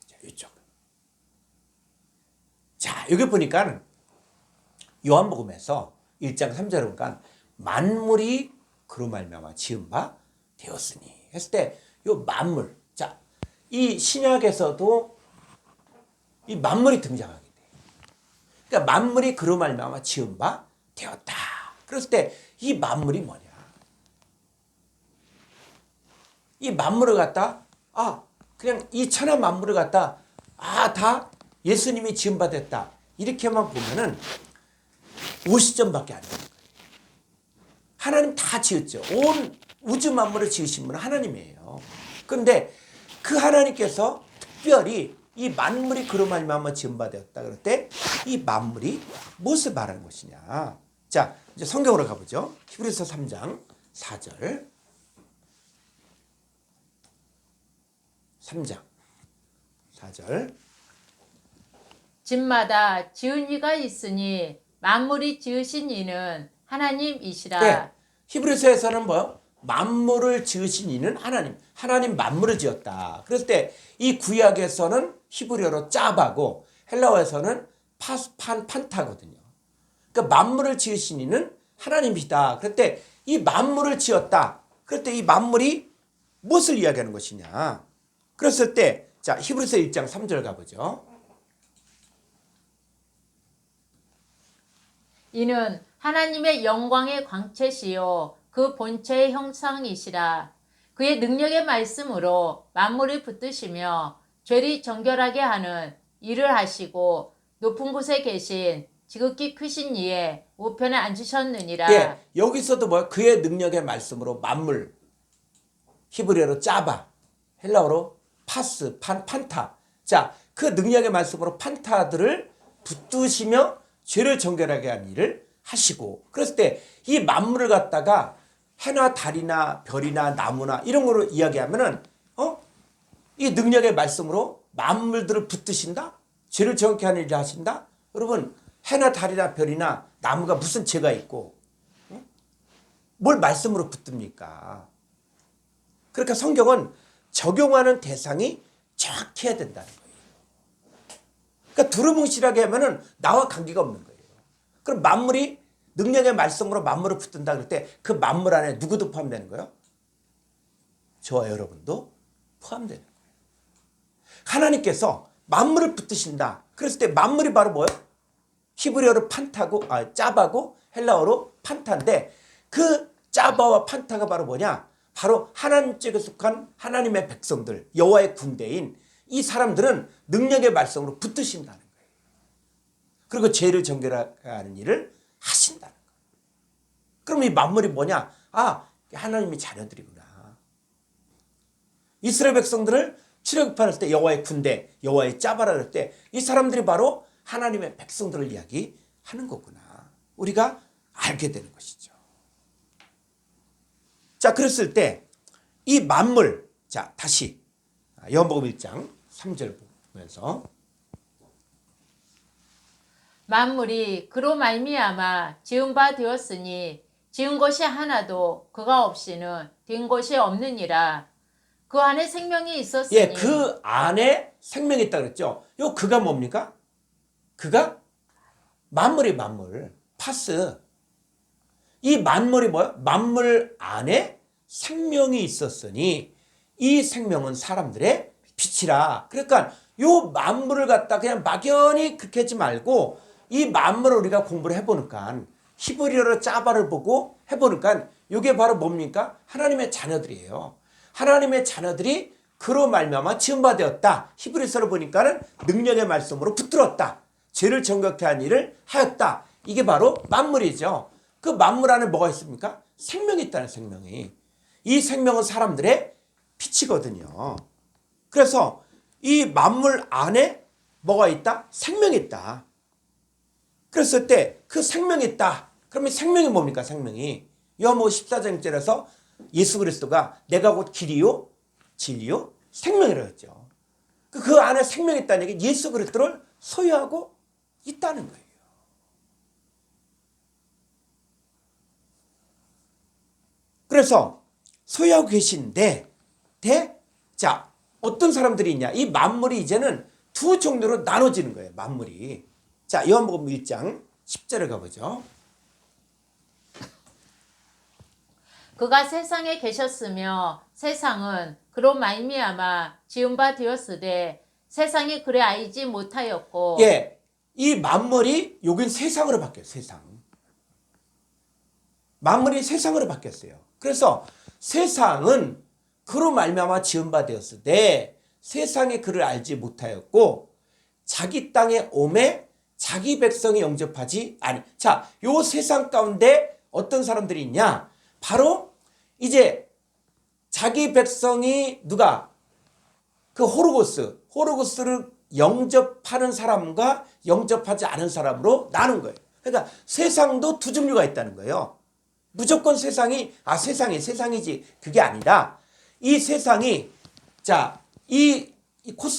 자, 이쪽. 자, 여기 보니까 요한복음에서 1장 3절에 보니까 만물이 그로 말미암아 지은 바 되었으니 했을 때 요 만물. 자, 이 신약에서도 이 만물이 등장하게 돼. 그러니까 만물이 그로 말미암아 지은 바 되었다. 그랬을 때 이 만물이 뭐냐? 이 만물을 갖다 그냥 이 천하 만물을 갖다 다 예수님이 지은 바 됐다. 이렇게만 보면은 50점밖에 안 되는 거예요. 하나님 다 지었죠. 온 우주 만물을 지으신 분은 하나님이에요. 그런데 그 하나님께서 특별히 이 만물이 그로 말미암아 지은 바 되었다. 그럴 때 이 만물이 무엇을 말하는 것이냐? 자, 이제 성경으로 가보죠. 히브리서 3장 4절. 3장 4절. 집마다 지은 이가 있으니 만물이 지으신 이는 하나님이시라. 네. 히브리서에서는 뭐요? 만물을 지으신 이는 하나님. 하나님 만물을 지었다. 그랬을 때 이 구약에서는 히브리어로 짜바고 헬라어에서는 판타거든요. 그러니까 만물을 지으신 이는 하나님이다. 그럴 때 이 만물을 지었다. 그럴 때 이 만물이 무엇을 이야기하는 것이냐? 그랬을 때 자, 히브리서 1장 3절 가보죠. 이는 하나님의 영광의 광채시요 그 본체의 형상이시라. 그의 능력의 말씀으로 만물을 붙드시며 죄를 정결하게 하는 일을 하시고 높은 곳에 계신 지극히 크신 이의 우편에 앉으셨느니라. 예, 여기서도 뭐 그의 능력의 말씀으로 만물, 히브리어로 짜바, 헬라어로 파스, 판타. 자, 그 능력의 말씀으로 판타들을 붙드시며 죄를 정결하게 하는 일을 하시고, 그랬을 때 이 만물을 갖다가 해나 달이나 별이나 나무나 이런 거로 이야기하면은 이 능력의 말씀으로 만물들을 붙드신다? 죄를 정결케 하는 일을 하신다? 여러분, 해나 달이나 별이나 나무가 무슨 죄가 있고 뭘 말씀으로 붙듭니까? 그러니까 성경은 적용하는 대상이 정확해야 된다는 거예요. 그러니까 두루뭉실하게 하면은 나와 관계가 없는 거예요. 그럼 만물이 능력의 말씀으로 만물을 붙든다 그럴 때 그 만물 안에 누구도 포함되는 거예요? 저와 여러분도 포함되는 거예요. 하나님께서 만물을 붙드신다. 그랬을 때 만물이 바로 뭐예요? 히브리어로 짜바고 헬라어로 판타인데 그 짜바와 판타가 바로 뭐냐? 바로 하나님 쪽에 속한 하나님의 백성들, 여호와의 군대인 이 사람들은 능력의 말씀으로 붙드신다는 거예요. 그리고 죄를 정결하는 일을 하신다는 거예요. 그럼 이 만물이 뭐냐? 하나님의 자녀들이구나. 이스라엘 백성들을 출애굽할 때 여호와의 군대, 여호와의 짜바라 그럴 때 이 사람들이 바로 하나님의 백성들을 이야기하는 거구나. 우리가 알게 되는 것이죠. 자, 그랬을 때 이 만물, 자, 다시 요한복음 1장 3절 보면서 만물이 그로 말미암아 지은 바 되었으니 지은 것이 하나도 그가 없이는 된 것이 없느니라. 그 안에 생명이 있었으니. 그 안에 생명이 있다 그랬죠. 요 그가 뭡니까? 그가 만물이 만물. 파스. 이 만물이 뭐야? 만물 안에 생명이 있었으니 이 생명은 사람들의 빛이라. 그러니까 요 만물을 갖다 그냥 막연히 그렇게 하지 말고 이 만물을 우리가 공부를 해보니까 히브리어로 짜바를 보고 해보니까 이게 바로 뭡니까? 하나님의 자녀들이에요. 하나님의 자녀들이 그로 말미암아 지음바 되었다. 히브리서를 보니까는 능력의 말씀으로 붙들었다. 죄를 정결케 한 일을 하였다. 이게 바로 만물이죠. 그 만물 안에 뭐가 있습니까? 생명이 있다는 생명이. 이 생명은 사람들의 빛이거든요. 그래서 이 만물 안에 뭐가 있다? 생명이 있다. 그랬을 때 그 생명이 있다. 그러면 생명이 뭡니까? 생명이. 요한복음 14장 1절에서 예수 그리스도가 내가 곧 길이요 진리요 생명이라고 했죠. 그 안에 생명이 있다는 얘기 예수 그리스도를 소유하고 있다는 거예요. 그래서 소유하고 계신데 자 어떤 사람들이 있냐. 이 만물이 이제는 두 종류로 나눠지는 거예요. 만물이. 자 요한복음 1장 10절에 가보죠. 그가 세상에 계셨으며 세상은 그로 말미암아 지은 바 되었으되 세상이 그를 알지 못하였고. 예, 이 만물이 여긴 세상으로 바뀌어요. 세상. 만물이 세상으로 바뀌었어요. 그래서 세상은 그로 말미암아 지은 바 되었으되 세상이 그를 알지 못하였고 자기 땅에 오매 자기 백성이 영접하지 아니. 자, 요 세상 가운데 어떤 사람들이 있냐? 바로 이제 자기 백성이 누가? 그 호르고스를 영접하는 사람과 영접하지 않은 사람으로 나눈 거예요. 그러니까 세상도 두 종류가 있다는 거예요. 무조건 세상이지 그게 아니라 이 세상이 자, 이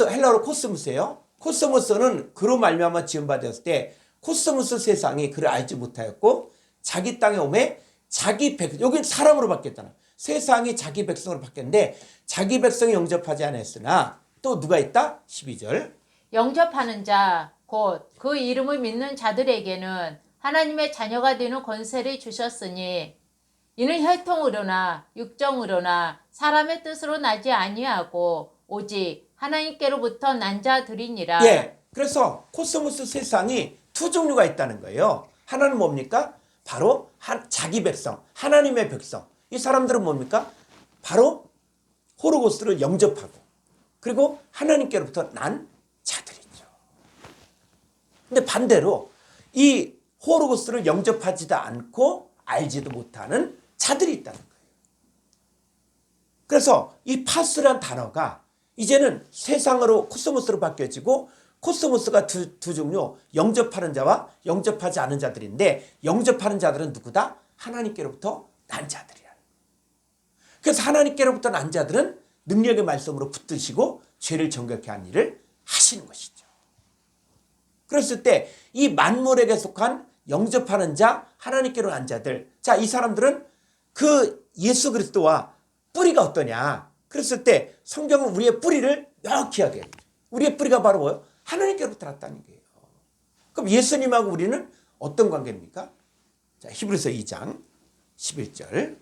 헬라어로 코스모스예요. 코스모스는 그로 말미암아 지은 바 되었을 때 코스모스 세상이 그를 알지 못하였고 자기 땅에 오매 자기 백성, 여기 사람으로 바뀌었잖아. 세상이 자기 백성으로 바뀌었는데 자기 백성이 영접하지 않았으나 또 누가 있다? 12절. 영접하는 자 곧 그 이름을 믿는 자들에게는 하나님의 자녀가 되는 권세를 주셨으니 이는 혈통으로나 육정으로나 사람의 뜻으로 나지 아니하고 오직 하나님께로부터 난 자들이니라. 예, 그래서 코스모스 세상이 두 종류가 있다는 거예요. 하나는 뭡니까? 바로 자기 백성, 하나님의 백성. 이 사람들은 뭡니까? 바로 호로고스를 영접하고 그리고 하나님께로부터 난 자들이죠. 근데 반대로 이 호로고스를 영접하지도 않고 알지도 못하는 자들이 있다는 거예요. 그래서 이 파스란 단어가 이제는 세상으로 코스모스로 바뀌어지고 코스모스가 두 종류, 영접하는 자와 영접하지 않은 자들인데 영접하는 자들은 누구다? 하나님께로부터 난 자들이야. 그래서 하나님께로부터 난 자들은 능력의 말씀으로 붙드시고 죄를 정결케 한 일을 하시는 것이죠. 그랬을 때 이 만물에게 속한 영접하는 자, 하나님께로 난 자들. 자, 이 사람들은 그 예수 그리스도와 뿌리가 어떠냐. 그랬을 때 성경은 우리의 뿌리를 명확히 하게 해요. 우리의 뿌리가 바로 뭐예요? 하나님께로부터 났다는 거예요. 그럼 예수님하고 우리는 어떤 관계입니까? 자, 히브리서 2장 11절.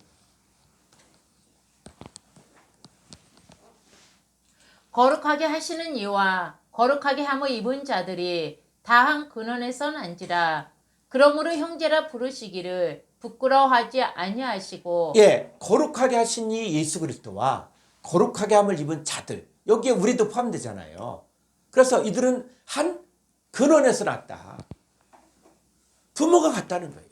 거룩하게 하시는 이와 거룩하게 함을 입은 자들이 다한 근원에서 난지라. 그러므로 형제라 부르시기를 부끄러워하지 아니하시고. 예, 거룩하게 하신 이 예수 그리스도와 거룩하게 함을 입은 자들. 여기에 우리도 포함되잖아요. 그래서 이들은 한 근원에서 났다. 부모가 같다는 거예요.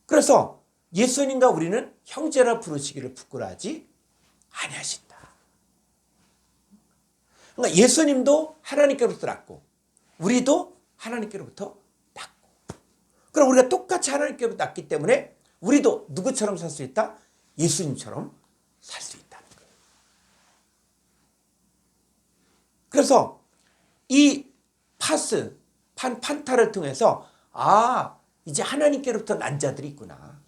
그래서 예수님과 우리는 형제라 부르시기를 부끄러워하지 아니하신다. 그러니까 예수님도 하나님께로부터 났고 우리도 하나님께로부터 났고 그럼 우리가 똑같이 하나님께로부터 났기 때문에 우리도 누구처럼 살 수 있다? 예수님처럼 살 수 있다는 거예요. 그래서 이 판타를 통해서 이제 하나님께로부터 난 자들이 있구나.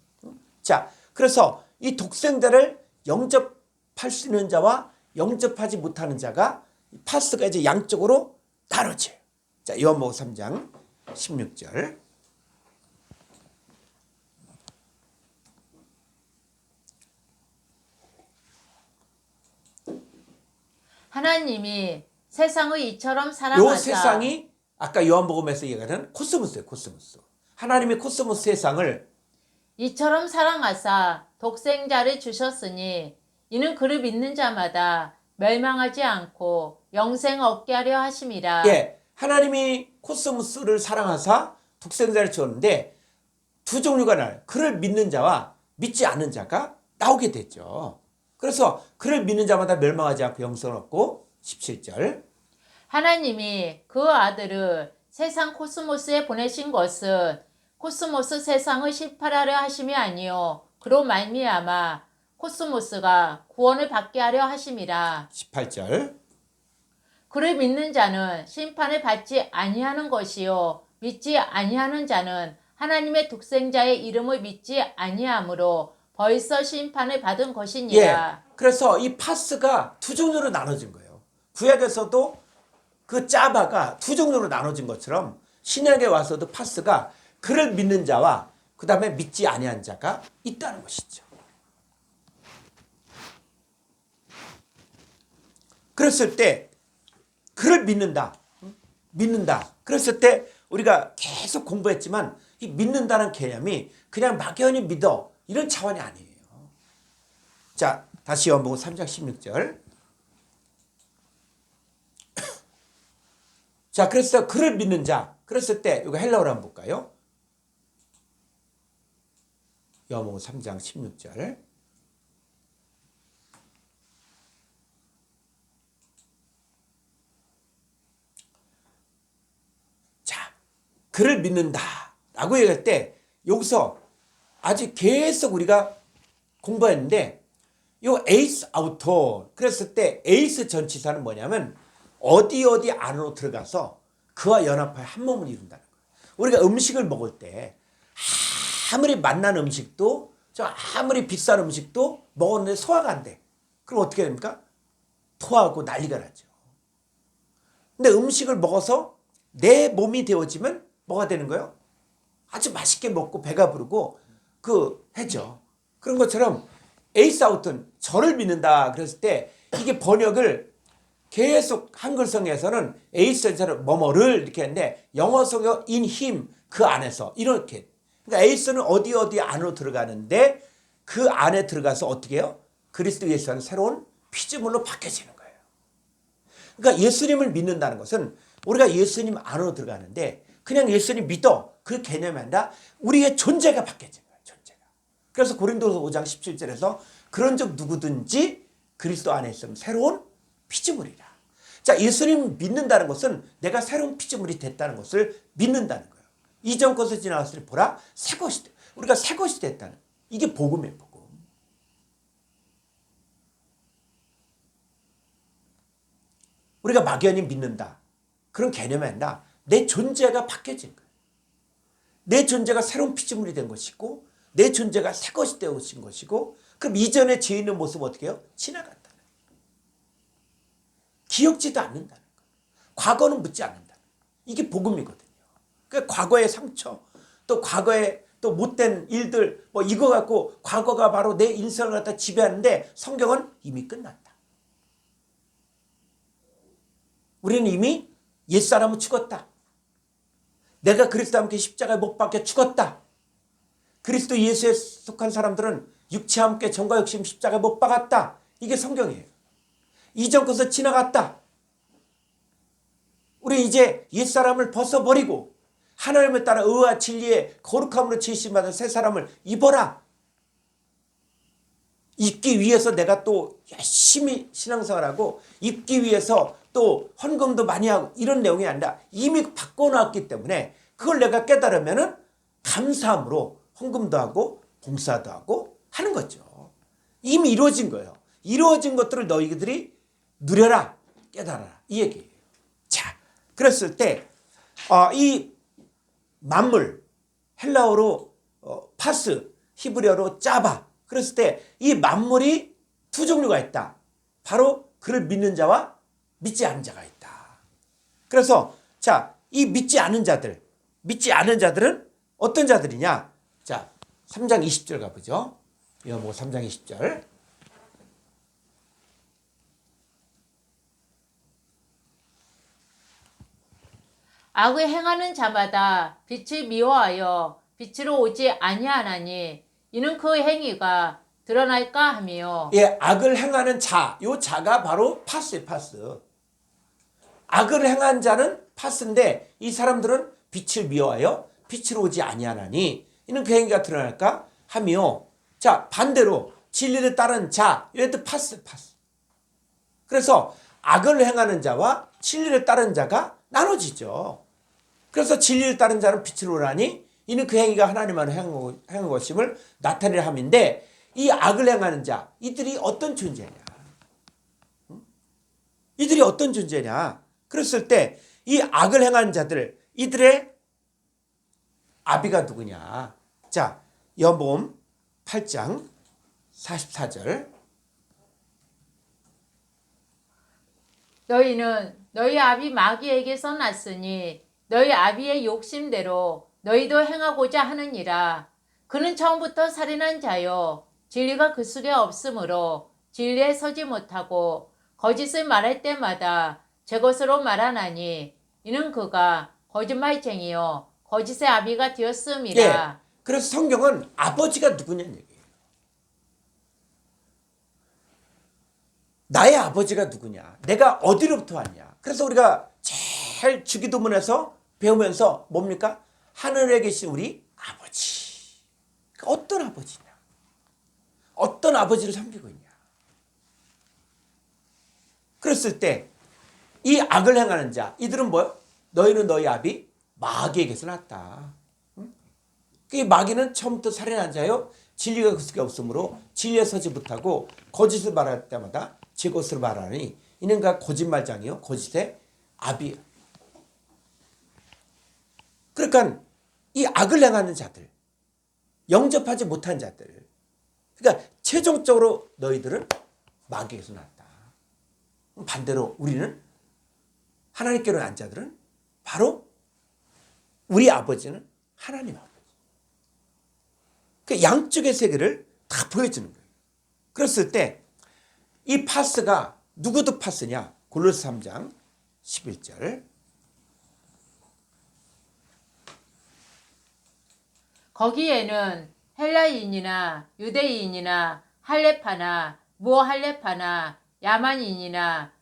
자, 그래서 이 독생자를 영접할 수 있는 자와 영접하지 못하는 자가 파스가 이제 양쪽으로 나눠져요. 자, 요한복음 3장 16절. 하나님이 세상의 이처럼 요 사랑하사 세상이 아까 요한복음에서 얘기하는 코스모스예요. 코스모스. 하나님이 코스모스 세상을 이처럼 사랑하사 독생자를 주셨으니 이는 그를 믿는 자마다 멸망하지 않고 영생 얻게 하려 하심이라. 예, 하나님이 코스모스를 사랑하사 독생자를 주었는데 두 종류가 나요. 그를 믿는 자와 믿지 않는 자가 나오게 됐죠. 그래서 그를 믿는 자마다 멸망하지 않고 영생을 얻고 17절 하나님이 그 아들을 세상 코스모스에 보내신 것은 코스모스 세상을 심판하려 하심이 아니요 그로 말미암아 코스모스가 구원을 받게 하려 하심이라. 18절 그를 믿는 자는 심판을 받지 아니하는 것이요 믿지 아니하는 자는 하나님의 독생자의 이름을 믿지 아니하므로 벌써 심판을 받은 것이니라. 예, 그래서 이 파스가 두 종류로 나눠진 거예요. 구약에서도 그 짜바가 두 종류로 나눠진 것처럼 신약에 와서도 파스가 그를 믿는 자와 그 다음에 믿지 아니한 자가 있다는 것이죠. 그랬을 때 그를 믿는다. 그랬을 때 우리가 계속 공부했지만 이 믿는다는 개념이 그냥 막연히 믿어 이런 차원이 아니에요. 자, 다시 요한복음 3장 16절. 자, 그래서 그를 믿는 자. 그랬을 때 이거 헬라어로 한번 볼까요? 요한복음 3장 16절. 그를 믿는다라고 얘기할 때 여기서 아주 계속 우리가 공부했는데 요 에이스 아우토 그랬을 때 에이스 전치사는 뭐냐면 어디 안으로 들어가서 그와 연합하여 한 몸을 이룬다는 거예요. 우리가 음식을 먹을 때 아무리 맛난 음식도 아무리 비싼 음식도 먹었는데 소화가 안 돼. 그럼 어떻게 됩니까? 토하고 난리가 나죠. 근데 음식을 먹어서 내 몸이 되어지면 뭐가 되는 거예요? 아주 맛있게 먹고 배가 부르고 해죠. 그런 것처럼 에이스 아우튼 저를 믿는다 그랬을 때 이게 번역을 계속 한글성에서는 에이스 전체로 뭐뭐를 이렇게 했는데 영어성에 in him 그 안에서 이렇게 그러니까 에이스는 어디 안으로 들어가는데 그 안에 들어가서 어떻게 해요? 그리스도 예수는 새로운 피조물로 바뀌어지는 거예요. 그러니까 예수님을 믿는다는 것은 우리가 예수님 안으로 들어가는데 그냥 예수님 믿어 그 개념이 아니라 우리의 존재가 바뀌어진 거예요. 존재가. 그래서 고린도서 5장 17절에서 그런즉 누구든지 그리스도 안에 있으면 새로운 피조물이라. 자, 예수님 믿는다는 것은 내가 새로운 피조물이 됐다는 것을 믿는다는 거예요. 이전 것을 지나갔을 때 보라 새 것이 우리가 새 것이 됐다는 이게 복음이에요. 복음. 우리가 막연히 믿는다. 그런 개념이 아니라 내 존재가 바뀌어진 거예요. 내 존재가 새로운 피조물이 된 것이고 내 존재가 새 것이 되어진 것이고 그럼 이전에 죄 있는 모습 어떻게 해요? 지나간다는 거예요. 기억지도 않는다는 거예요. 과거는 묻지 않는다는 거예요. 이게 복음이거든요. 그러니까 과거의 상처 또 과거의 또 못된 일들 뭐 이거 갖고 과거가 바로 내 인생을 갖다 지배하는데 성경은 이미 끝났다. 우리는 이미 옛사람은 죽었다. 내가 그리스도와 함께 십자가에 못 박혀 죽었다. 그리스도 예수에 속한 사람들은 육체와 함께 정과 욕심 십자가에 못 박았다. 이게 성경이에요. 이전 것을 지나갔다. 우리 이제 옛사람을 벗어버리고 하나님을 따라 의와 진리의 거룩함으로 지으심받은 새 사람을 입어라. 입기 위해서 내가 또 열심히 신앙생활하고 입기 위해서 또 헌금도 많이 하고 이런 내용이 아니라 이미 바꿔놨기 때문에 그걸 내가 깨달으면은 감사함으로 헌금도 하고 봉사도 하고 하는 거죠. 이미 이루어진 거예요. 이루어진 것들을 너희들이 누려라, 깨달아라 이 얘기예요. 자, 그랬을 때 이 만물 헬라어로 파스, 히브리어로 짜바 그랬을 때 이 만물이 두 종류가 있다. 바로 그를 믿는 자와 믿지 않는 자가 있다. 그래서 자, 이 믿지 않는 자들은 어떤 자들이냐? 자, 3장 20절 가보죠. 요한복음 3장 20절. 악을 행하는 자마다 빛을 미워하여 빛으로 오지 아니하나니 이는 그 행위가 드러날까 하며. 예, 악을 행하는 자, 요 자가 바로 파스예요, 파스. 악을 행한 자는 파스인데 이 사람들은 빛을 미워하여 빛으로 오지 아니하나니 이는 그 행위가 드러날까 하며. 자, 반대로 진리를 따른 자, 이것도 파스, 파스. 그래서 악을 행하는 자와 진리를 따른 자가 나눠지죠. 그래서 진리를 따른 자는 빛으로 오라니 이는 그 행위가 하나님만을 행한 것임을 나타내려 함인데, 이 악을 행하는 자, 이들이 어떤 존재냐? 이들이 어떤 존재냐? 그랬을 때 이 악을 행하는 자들, 이들의 아비가 누구냐? 자, 여보음 8장 44절. 너희는 너희 아비 마귀에게서 났으니 너희 아비의 욕심대로 너희도 행하고자 하느니라. 그는 처음부터 살인한 자요 진리가 그 속에 없으므로 진리에 서지 못하고 거짓을 말할 때마다 제 것으로 말하나니 이는 그가 거짓말쟁이요 거짓의 아비가 되었음이라. 예, 그래서 성경은 아버지가 누구냐는 얘기예요. 나의 아버지가 누구냐? 내가 어디로부터 왔냐? 그래서 우리가 제일 주기도문에서 배우면서 뭡니까? 하늘에 계신 우리 아버지. 어떤 아버지냐? 어떤 아버지를 섬기고 있냐? 그랬을 때 이 악을 행하는 자, 이들은 뭐요? 너희는 너희 아비 마귀에게서 났다. 이 마귀는 처음부터 살인한 자요 진리가 그 속에 없으므로 진리에 서지 못하고 거짓을 말할 때마다 제 것을 말하니 이는 그 거짓말장이요 거짓의 아비. 그러니까 이 악을 행하는 자들, 영접하지 못한 자들, 그러니까 최종적으로 너희들은 마귀에게서 났다. 반대로 우리는 하나님께로 난 자들은 바로 우리 아버지는 하나님 아버지. 그 양쪽의 세계를 다 보여주는 거예요. 그랬을 때 이 파스가 누구도 파스냐? 골로새 3장 11절. 거기에는 헬라인이나 유대인이나 할레파나 무할레파나 야만인이나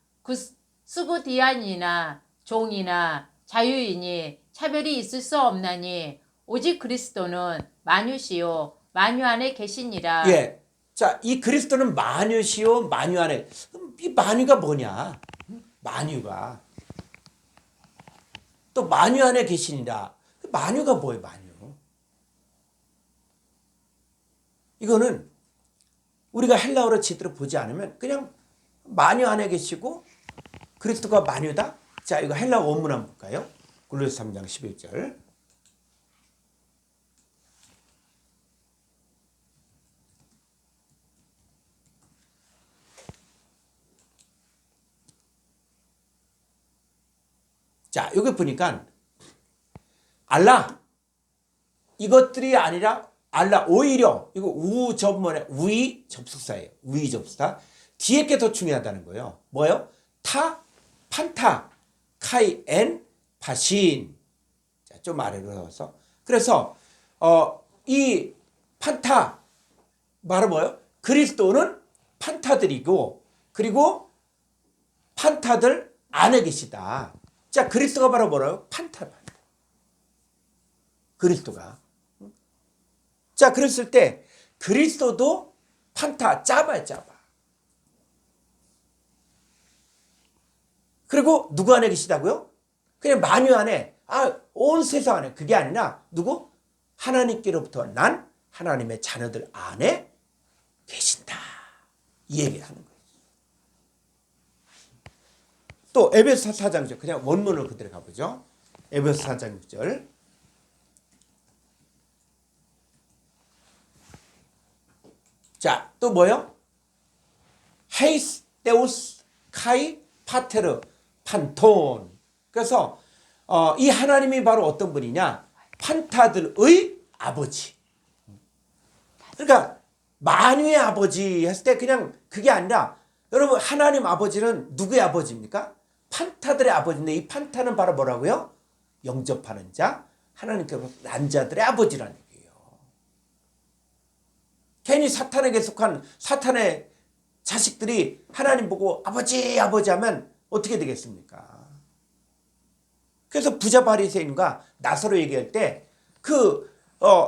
수구디안이나 종이나 자유인이 차별이 있을 수 없나니 오직 그리스도는 만유시요 만유 안에 계시니라. 예. 자, 이 그리스도는 만유시요 만유 안에. 이 만유가 뭐냐? 만유가. 또 만유 안에 계시니라. 만유가 뭐예요, 만유? 이거는 우리가 헬라어로 제대로 보지 않으면 그냥 만유 안에 계시고 그리스도가 만유다? 자, 이거 헬라어 원문 한번 볼까요? 골로새 3장 11절. 자, 여기 보니까 알라 이것들이 아니라 알라 오히려 이거 우접문에 우이 접속사예요. 우이 접속사. 뒤에 게 더 중요하다는 거예요. 뭐예요? 타, 판타, 카이, 엔, 파신. 자, 좀 아래로 넣어서. 그래서 이 판타 말은 뭐예요? 그리스도는 판타들이고 그리고 판타들 안에 계시다. 자, 그리스도가 바로 뭐라고? 판타. 그리스도가. 자, 그랬을 때 그리스도도 판타, 짜봐요, 짜봐. 그리고 누구 안에 계시다고요? 그냥 만유 안에, 온 세상 안에. 그게 아니라 누구? 하나님께로부터 난 하나님의 자녀들 안에 계신다. 이 얘기를 하는 거예요. 또 에베소 4장 6절 그냥 원문으로 그대로 가보죠. 에베소 4장 6절. 자, 또 뭐요? 헤이스 데우스 카이 파테르 판톤. 그래서 이 하나님이 바로 어떤 분이냐? 판타들의 아버지. 그러니까 만유의 아버지 했을 때 그냥 그게 아니라 여러분 하나님 아버지는 누구의 아버지입니까? 판타들의 아버지인데 이 판타는 바로 뭐라고요? 영접하는 자, 하나님께로부터 난 자들의 아버지라는 얘기예요. 괜히 사탄에게 속한 사탄의 자식들이 하나님 보고 아버지 아버지 하면 어떻게 되겠습니까? 그래서 부자 바리새인과 나사로 얘기할 때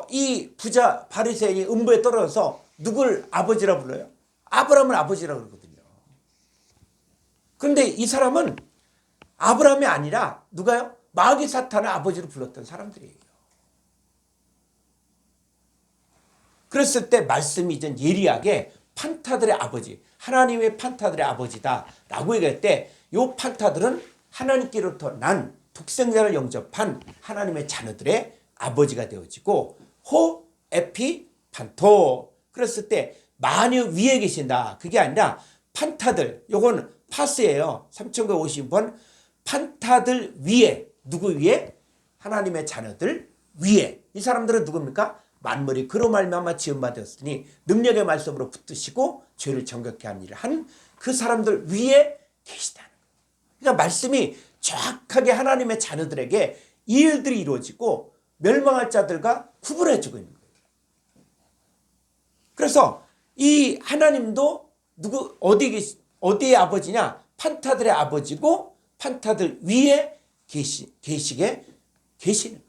이 부자 바리새인이 음부에 떨어져서 누굴 아버지라 불러요? 아브라함을 아버지라 그러거든요. 그런데 이 사람은 아브라함이 아니라 누가요? 마귀 사탄을 아버지로 불렀던 사람들이에요. 그랬을 때 말씀이 전 예리하게 판타들의 아버지, 하나님의 판타들의 아버지다 라고 얘기할 때 이 판타들은 하나님께로부터 난 독생자를 영접한 하나님의 자녀들의 아버지가 되어지고 호, 에피, 판토. 그랬을 때 만유 위에 계신다. 그게 아니라 판타들, 요건 파스예요. 3950번 판타들 위에, 누구 위에? 하나님의 자녀들 위에. 이 사람들은 누굽니까? 만물이 그로 말미암아 지음받았으니 능력의 말씀으로 붙드시고 죄를 정결케 하는 일을 한 그 사람들 위에 계시다는 거예요. 그러니까 말씀이 정확하게 하나님의 자녀들에게 이 일들이 이루어지고 멸망할 자들과 구분해주고 있는 거예요. 그래서 이 하나님도 어디의 아버지냐? 판타들의 아버지고 판타들 위에 계시는 거예요.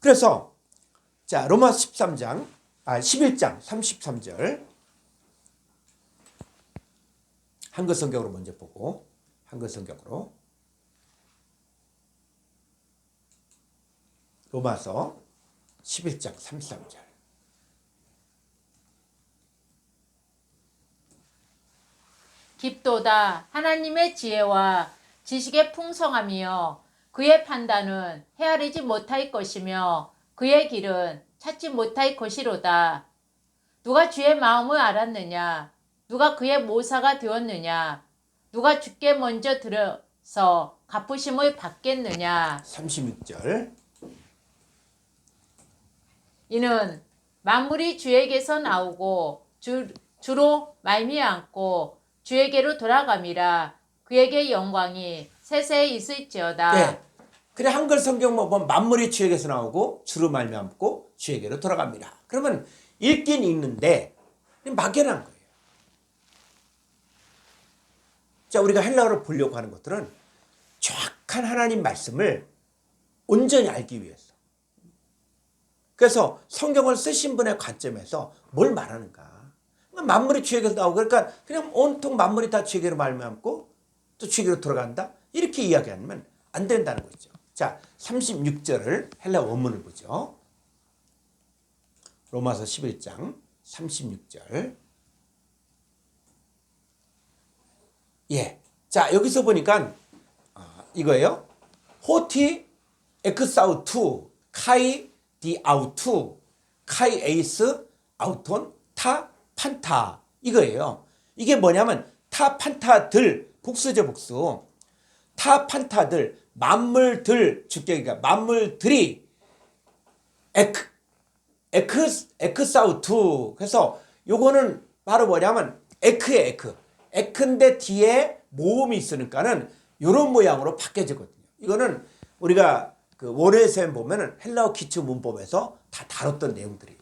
그래서 자 로마서 11장 33절 한글 성경으로 먼저 보고 한글 성경으로 로마서 11장 33절 깊도다 하나님의 지혜와 지식의 풍성함이여 그의 판단은 헤아리지 못할 것이며 그의 길은 찾지 못할 것이로다. 누가 주의 마음을 알았느냐? 누가 그의 모사가 되었느냐? 누가 주께 먼저 들어서 갚으심을 받겠느냐? 36절 이는 만물이 주에게서 나오고 주로 말미암고 주에게로 돌아감이라. 그에게 영광이 세세에 있을지어다. 네. 그래 한글 성경 보면 만물이 주에게서 나오고 주로 말미암고 주에게로 돌아갑니다. 그러면 읽긴 읽는데 막연한 거예요. 자, 우리가 헬라어를 보려고 하는 것들은 정확한 하나님 말씀을 온전히 알기 위해서. 그래서 성경을 쓰신 분의 관점에서 뭘 말하는가. 만물이 주에게서 나오고 그러니까 그냥 온통 만물이 다 주에게로 말미암고 또 주에게로 돌아간다. 이렇게 이야기하면 안 된다는 거죠. 자, 36절을 헬라 원문을 보죠. 로마서 11장 36절. 예. 자, 여기서 보니까 이거예요. 호티 에크사우투 카이 디아우투 카이 에이스 아우톤 타 판타 이거예요. 이게 뭐냐면 타 판타들 복수죠, 복수. 타 판타들 만물들 주격이가 만물들이 에크사우투. 그래서 요거는 바로 뭐냐면 에크에 에크인데 뒤에 모음이 있으니까는 요런 모양으로 바뀌어지거든요. 이거는 우리가 그 원어에서 보면은 헬라어 기초 문법에서 다 다뤘던 내용들이에요.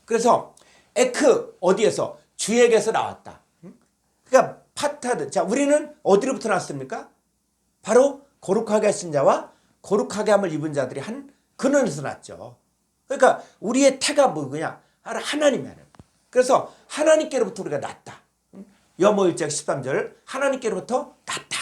그래서 에크 어디에서 주에게서 나왔다. 그러니까 파타드. 자, 우리는 어디로부터 나왔습니까? 바로 거룩하게 하신 자와 거룩하게 함을 입은 자들이 한 근원에서 났죠. 그러니까 우리의 태가 뭐냐? 하나님이 하는. 그래서 하나님께로부터 우리가 났다. 요한복음 1장 13절 하나님께로부터 났다.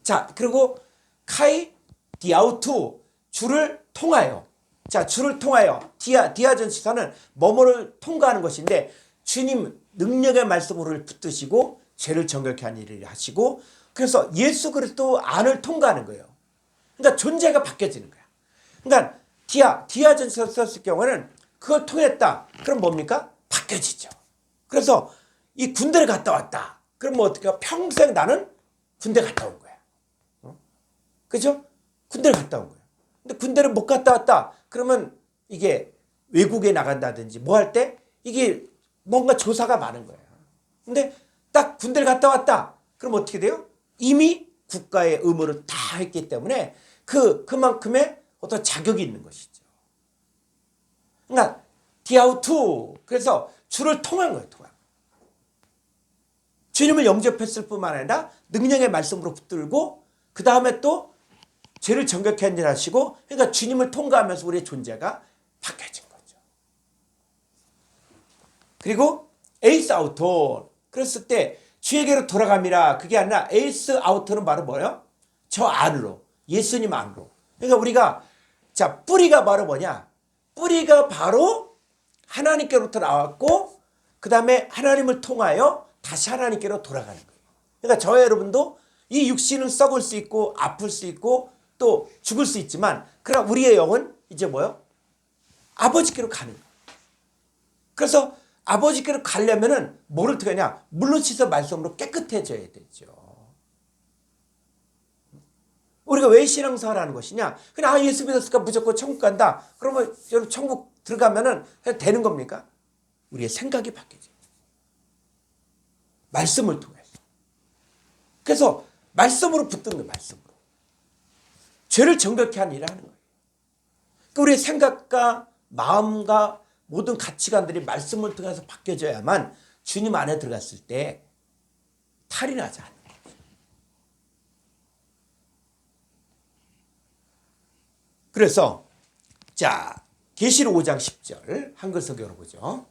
자, 그리고 카이 디아우투 주를 통하여. 자, 주를 통하여 디아전치사는 뭐뭐를 통과하는 것인데 주님 능력의 말씀으로 붙드시고 죄를 정결케 하는 일을 하시고 그래서 예수 그리스도 안을 통과하는 거예요. 그러니까 존재가 바뀌어지는 거야. 그러니까 디아전치사 썼을 경우에는 그걸 통했다. 그럼 뭡니까? 바뀌어지죠. 그래서 이 군대를 갔다 왔다. 그럼 뭐 어떻게 평생 나는 군대 갔다 온 거야. 그죠? 군대를 갔다 온 거야. 근데 군대를 못 갔다 왔다. 그러면 이게 외국에 나간다든지 뭐 할 때 이게 뭔가 조사가 많은 거야. 근데 딱 군대를 갔다 왔다. 그럼 어떻게 돼요? 이미 국가의 의무를 다 했기 때문에 그만큼의 어떤 자격이 있는 것이죠. 그러니까 디아우투, 그래서 주를 통한 거예요. 통한. 주님을 영접했을 뿐만 아니라 능력의 말씀으로 붙들고 그 다음에 또 죄를 정결케 한 일 하시고, 그러니까 주님을 통과하면서 우리의 존재가 바뀌어진 거죠. 그리고 에이스 아우토, 그랬을 때 주에게로 돌아갑니다. 그게 아니라 에이스 아우토는 바로 뭐예요? 저 안으로, 예수님 안으로. 그러니까 우리가 자, 뿌리가 바로 뭐냐? 뿌리가 바로 하나님께로부터 나왔고 그 다음에 하나님을 통하여 다시 하나님께로 돌아가는 거예요. 그러니까 저와 여러분도 이 육신은 썩을 수 있고 아플 수 있고 또 죽을 수 있지만, 그러나 우리의 영은 이제 뭐요? 아버지께로 가는 거예요. 그래서 아버지께로 가려면은 뭐를 어떻게 하냐? 물로 씻어 말씀으로 깨끗해져야 되죠. 우리가 왜 신앙생활 하는 것이냐? 그냥 예수 믿었으니까 무조건 천국 간다. 그러면 여러분 천국 들어가면은 그냥 되는 겁니까? 우리의 생각이 바뀌죠. 말씀을 통해서. 그래서 말씀으로 붙드는 거예요. 말씀으로. 죄를 정결케 하는 일을 하는 거예요. 그러니까 우리의 생각과 마음과 모든 가치관들이 말씀을 통해서 바뀌어져야만 주님 안에 들어갔을 때 탈이 나지 않는 거죠. 그래서 자, 계시록 5장 10절 한글 성경으로 보죠.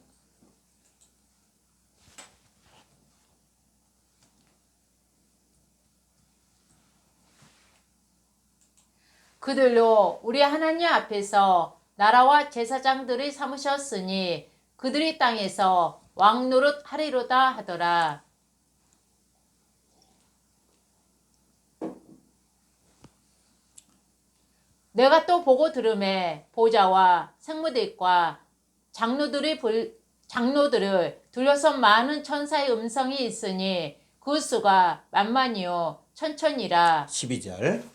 그들로 우리 하나님 앞에서 나라와 제사장들을 삼으셨으니 그들이 땅에서 왕노릇 하리로다 하더라. 내가 또 보고 들음에 보좌와 생무대과 장로들을 둘러서 많은 천사의 음성이 있으니 그 수가 만만이요 천천이라. 12절.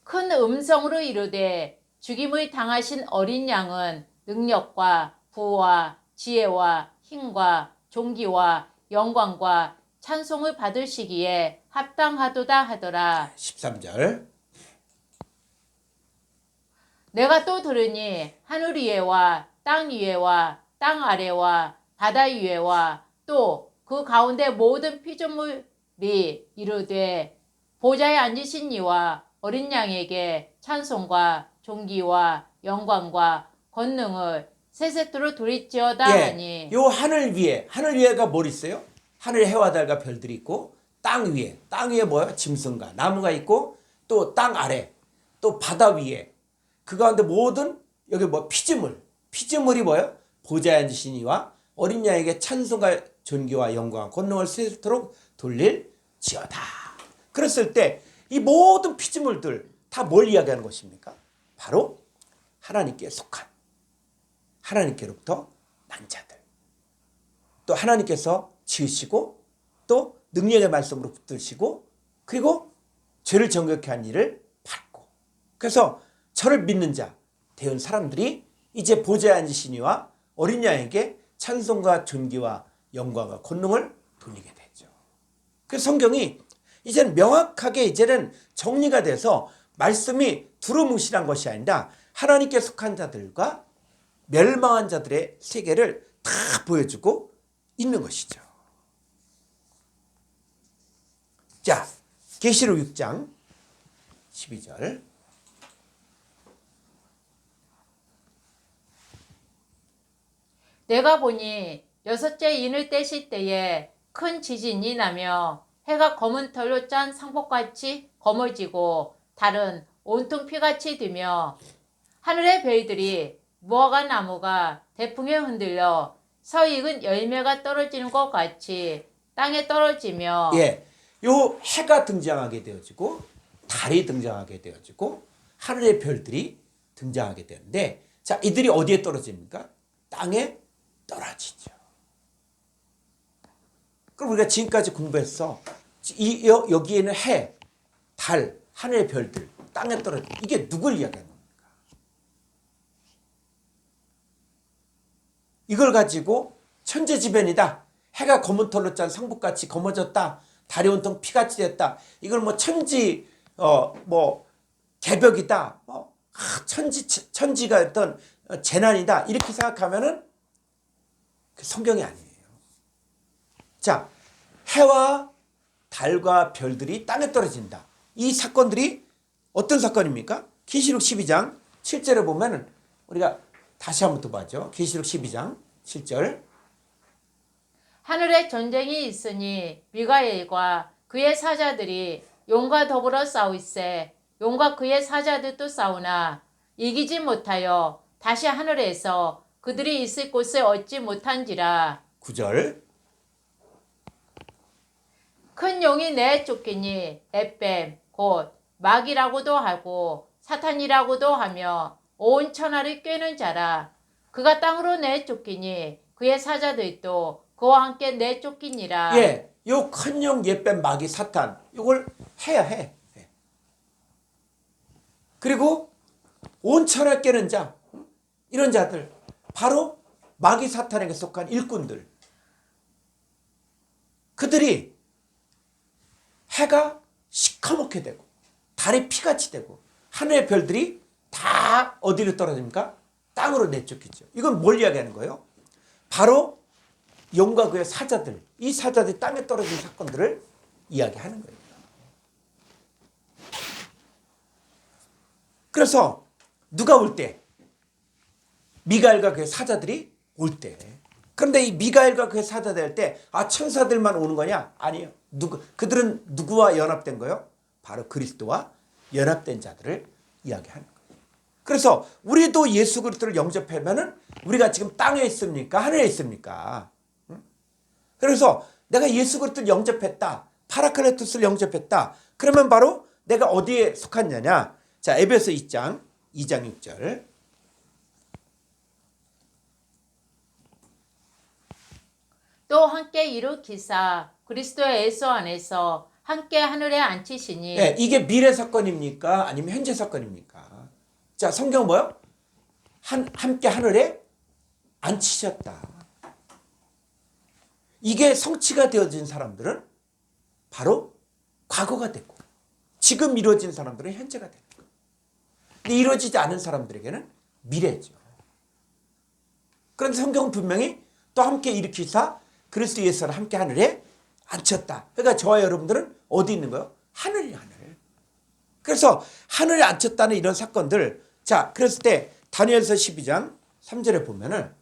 큰 음성으로 이르되 죽임을 당하신 어린 양은 능력과 부와 지혜와 힘과 존귀와 영광과 찬송을 받으시기에 합당하도다 하더라. 13절. 내가 또 들으니 하늘 위에와 땅 위에와 땅 아래와 바다 위에와 또 그 가운데 모든 피조물이 이르되 보좌에 앉으신 이와 어린 양에게 찬송과 존귀와 영광과 권능을 세세토록 돌릴지어다 하니. 요 하늘 위에가 뭘 있어요? 하늘 해와 달과 별들이 있고, 땅 위에 뭐야? 짐승과 나무가 있고, 또 땅 아래, 또 바다 위에, 그 가운데 모든 여기 뭐 피조물이 뭐예요? 보좌에 앉으신 이와 어린 양에게 찬송과 존귀와 영광 권능을 세세토록 돌릴지어다. 그랬을 때 이 모든 피조물들 다 뭘 이야기하는 것입니까? 바로 하나님께 속한, 하나님께로부터 난 자들, 또 하나님께서 지으시고 또 능력의 말씀으로 붙드시고 그리고 죄를 정결케 한 일을 받고, 그래서 저를 믿는 자 되은 사람들이 이제 보좌에 앉으신 이와 어린 양에게 찬송과 존귀와 영광과 권능을 돌리게 되죠. 그래서 성경이 이제는 명확하게 이제는 정리가 돼서 말씀이 두루뭉실한 것이 아니라 하나님께 속한 자들과 멸망한 자들의 세계를 다 보여주고 있는 것이죠. 자, 계시록 6장 12절. 내가 보니 여섯째 인을 떼실 때에 큰 지진이 나며 해가 검은 털로 짠 상복같이 검어지고 달은 온통 피같이 되며 하늘의 별들이 무화과 나무가 대풍에 흔들려 서익은 열매가 떨어지는 것 같이 땅에 떨어지며. 요 해가 등장하게 되어지고 달이 등장하게 되어지고 하늘의 별들이 등장하게 되는데, 자, 이들이 어디에 떨어집니까? 땅에 떨어지죠. 그럼 우리가 지금까지 공부했어. 여기에는 해, 달, 하늘의 별들, 땅에 떨어져. 이게 누굴 이야기하는 겁니까? 이걸 가지고 천재지변이다. 해가 검은 털로 짠 상복같이 검어졌다. 달이 온통 피같이 됐다. 이걸 뭐 천지 뭐 개벽이다. 뭐 천지가 어떤 재난이다. 이렇게 생각하면은 그 성경이 아니에요. 자, 해와 달과 별들이 땅에 떨어진다. 이 사건들이 어떤 사건입니까? 계시록 12장 7절에 보면은 우리가 다시 한번 또 봐죠. 계시록 12장 7절. 하늘에 전쟁이 있으니 미가엘과 그의 사자들이 용과 더불어 싸우이세 용과 그의 사자들도 싸우나 이기지 못하여 다시 하늘에서 그들이 있을 곳을 얻지 못한지라. 9절. 큰 용이 내쫓기니 에뱀 곧 마귀라고도 하고 사탄이라고도 하며 온 천하를 꿰는 자라. 그가 땅으로 내쫓기니 그의 사자들도 그와 함께 내쫓기니라. 예, 요 큰 용 옛뱀 마귀 사탄 이걸 해야 해. 그리고 온 천하 깨는 자 이런 자들 바로 마귀 사탄에게 속한 일꾼들. 그들이 해가 시커멓게 되고 달이 피같이 되고 하늘의 별들이 다 어디로 떨어집니까? 땅으로 내쫓기죠. 이건 뭘 이야기하는 거예요? 바로 용과 그의 사자들, 이 사자들이 땅에 떨어진 사건들을 이야기하는 거예요. 그래서 누가 올 때? 미가엘과 그의 사자들이 올 때. 그런데 이 미가엘과 그의 사자들 할 때 천사들만 오는 거냐? 아니에요. 그들은 누구와 연합된 거예요? 바로 그리스도와 연합된 자들을 이야기하는 거예요. 그래서 우리도 예수 그리스도를 영접하면은 우리가 지금 땅에 있습니까? 하늘에 있습니까? 그래서 내가 예수 그리스도를 영접했다. 파라클레토스를 영접했다. 그러면 바로 내가 어디에 속한 자냐? 자, 에베소 2장 6절. 또 함께 일으키사 그리스도의 예수 안에서 함께 하늘에 앉히시니. 네, 이게 미래 사건입니까? 아니면 현재 사건입니까? 자, 성경 뭐요? 함께 하늘에 앉히셨다. 이게 성취가 되어진 사람들은 바로 과거가 됐고 지금 이루어진 사람들은 현재가 됐고 근데 이루어지지 않은 사람들에게는 미래죠. 그런데 성경은 분명히 또 함께 일으키사 그리스도 예수를 함께 하늘에 앉혔다. 그러니까 저와 여러분들은 어디 있는 거예요? 하늘이 하늘. 그래서 하늘에 앉혔다는 이런 사건들. 자, 그랬을 때 다니엘서 12장 3절에 보면은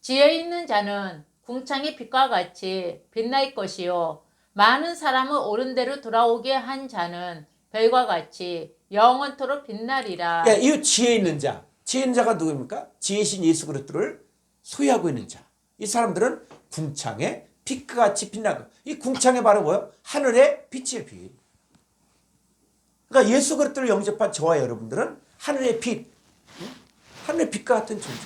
지혜 있는 자는 궁창의 빛과 같이 빛날 것이요 많은 사람을 옳은 대로 돌아오게 한 자는 별과 같이 영원토록 빛나리라. 예, 이 지혜 있는 자. 지혜 있는 자가 누구입니까? 지혜신 예수 그리스도를 소유하고 있는 자. 이 사람들은 궁창의 빛과 같이 빛나고 이 궁창이 바로 뭐예요? 하늘의 빛의 빛. 그러니까 예수 그리스도를 영접한 저와 여러분들은 하늘의 빛. 하늘의 빛과 같은 존재.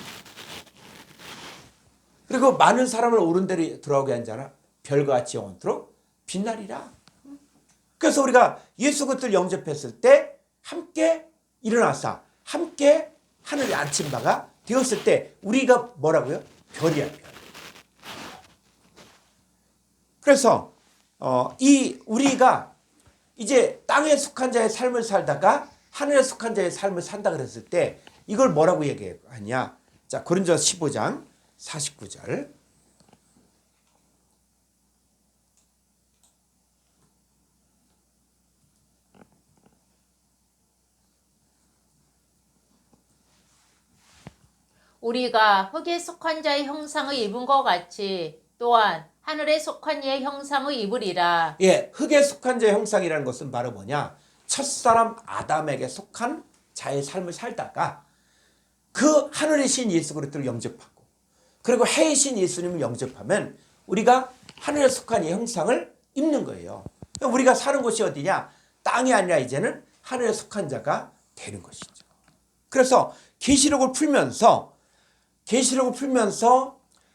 그리고 많은 사람을 옳은 대로 돌아오게 한 자는 별과 같이 영원토록 빛나리라. 그래서 우리가 예수 그리스도를 영접했을 때 함께 일어나서 함께 하늘에 앉힌 바가 되었을 때 우리가 뭐라고요? 별이야, 별. 그래서 우리가 이제 땅에 속한 자의 삶을 살다가 하늘에 속한 자의 삶을 산다 그랬을 때 이걸 뭐라고 얘기하냐? 자, 고린도서 15장 49절. 우리가 흙에 속한 자의 형상을 입은 것 같이 또한 하늘에 속한 이의 형상을 입으리라. 예, 흙에 속한 자의 형상이라는 것은 바로 뭐냐? 첫사람 아담에게 속한 자의 삶을 살다가 그 하늘의 신 예수 그리스도를 영접하고 그리고 해의 신 예수님을 영접하면 우리가 하늘에 속한 이 형상을 입는 거예요. 우리가 사는 곳이 어디냐? 땅이 아니라 이제는 하늘에 속한 자가 되는 것이죠. 그래서 계시록을 풀면서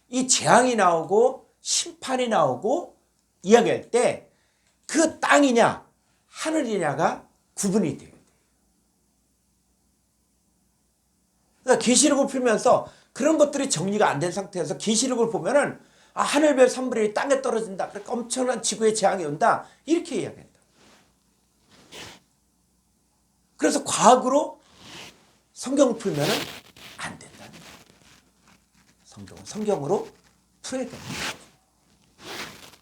이 재앙이 나오고 심판이 나오고 이야기할 때 그 땅이냐 하늘이냐가 구분이 돼요. 그러니까 계시록을 풀면서 그런 것들이 정리가 안 된 상태에서 계시록을 보면은 하늘별 3분의 1이 땅에 떨어진다. 그러니까 엄청난 지구의 재앙이 온다. 이렇게 이야기한다. 그래서 과학으로 성경을 풀면은 안 된다는 거예요. 성경으로 풀어야 됩니다.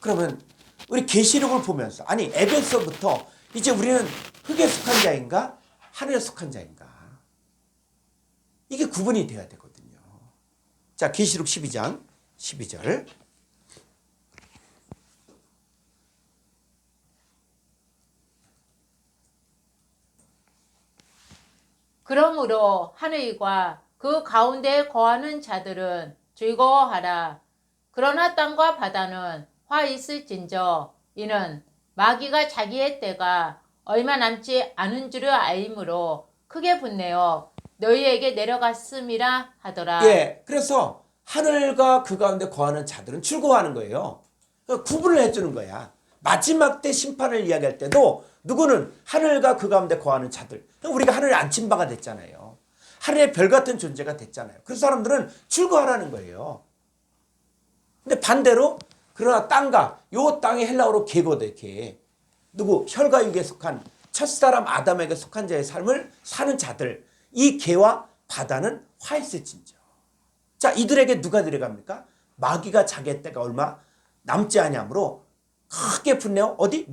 그러면 우리 계시록을 보면서 에베소부터 이제 우리는 흙에 속한 자인가 하늘에 속한 자인가 이게 구분이 돼야 되거든요. 자, 계시록 12장 12절. 그러므로 하늘과 그 가운데 거하는 자들은 즐거워하라. 그러나 땅과 바다는 화 있을진저 이는 마귀가 자기의 때가 얼마 남지 않은 줄을 알므로 크게 분내어 너희에게 내려갔음이라 하더라. 예, 그래서 하늘과 그 가운데 거하는 자들은 즐거워하는 거예요. 그러니까 구분을 해주는 거야. 마지막 때 심판을 이야기할 때도 누구는 하늘과 그 가운데 거하는 자들. 우리가 하늘에 앉힌 바가 됐잖아요. 하늘의 별 같은 존재가 됐잖아요. 그 사람들은 즐거워하라는 거예요. 근데 반대로 그러나 땅과 요 땅이 헬라어로 계거든. 이렇게 누구 혈과 육에 속한 첫사람 아담에게 속한 자의 삶을 사는 자들, 이 개와 바다는 화했을진저. 자, 이들에게 누가 데려갑니까? 마귀가 자기의 때가 얼마 남지 아니하므로 크게 분내어 어디?